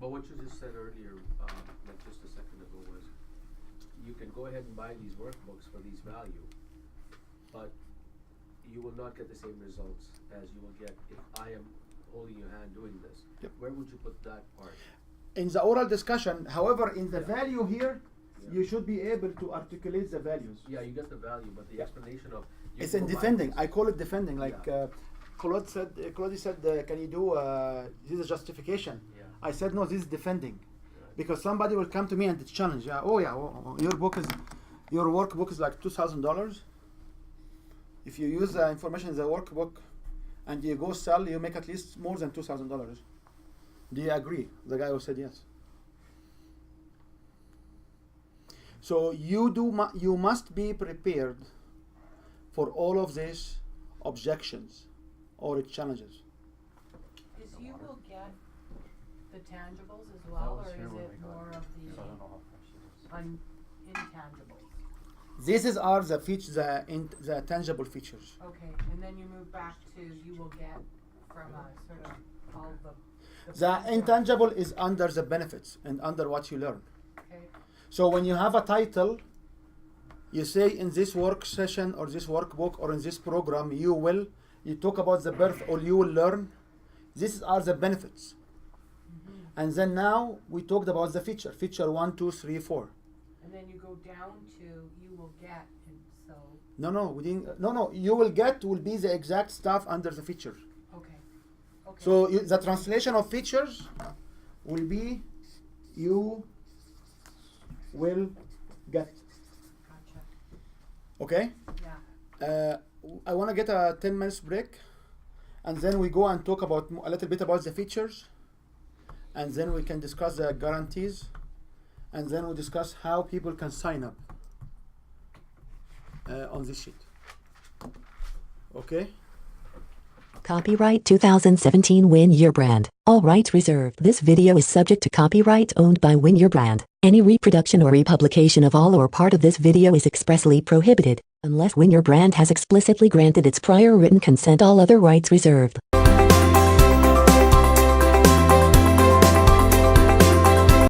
But what you just said earlier, like just a second ago, was you can go ahead and buy these workbooks for these value, but you will not get the same results as you will get if I am holding your hand doing this. Yep. Where would you put that part? In the oral discussion, however, in the Yeah. value here, Yeah. you should be able to articulate the values. Yeah, you get the value, but the Yeah. explanation of you It's in provide defending. this. I call it defending. Like Yeah. Claude said, can you do this is justification? Yeah. I said no, this is defending, Right. because somebody will come to me and challenge. Yeah, oh yeah, your workbook is like $2,000. If you use the information in the workbook and you go sell, you make at least more than $2,000. Do you agree? The guy who said yes. So you must be prepared for all of this objections or challenges. Is you will get the tangibles as well, or is it more of the intangibles? These are the the tangible features. Okay, and then you move back to you will get from sort of all the The intangible is under the benefits and under what you learn. Okay. So when you have a title, you say in this work session or this workbook or in this program, you talk about the birth or you will learn. These are the benefits. And then now we talked about the feature 1, 2, 3, 4. And then you go down to you will get, and so. No, you will get will be the exact stuff under the feature. Okay. Okay. So the translation of features will be you will get. Gotcha. Okay? Yeah. I want to get a 10 minutes break, and then we go and talk about a little bit about the features, and then we can discuss the guarantees, and then we discuss how people can sign up on this sheet. Okay? Copyright 2017 Win Your Brand. All rights reserved. This video is subject to copyright owned by Win Your Brand. Any reproduction or republication of all or part of this video is expressly prohibited, unless Win Your Brand has explicitly granted its prior written consent. All other rights reserved.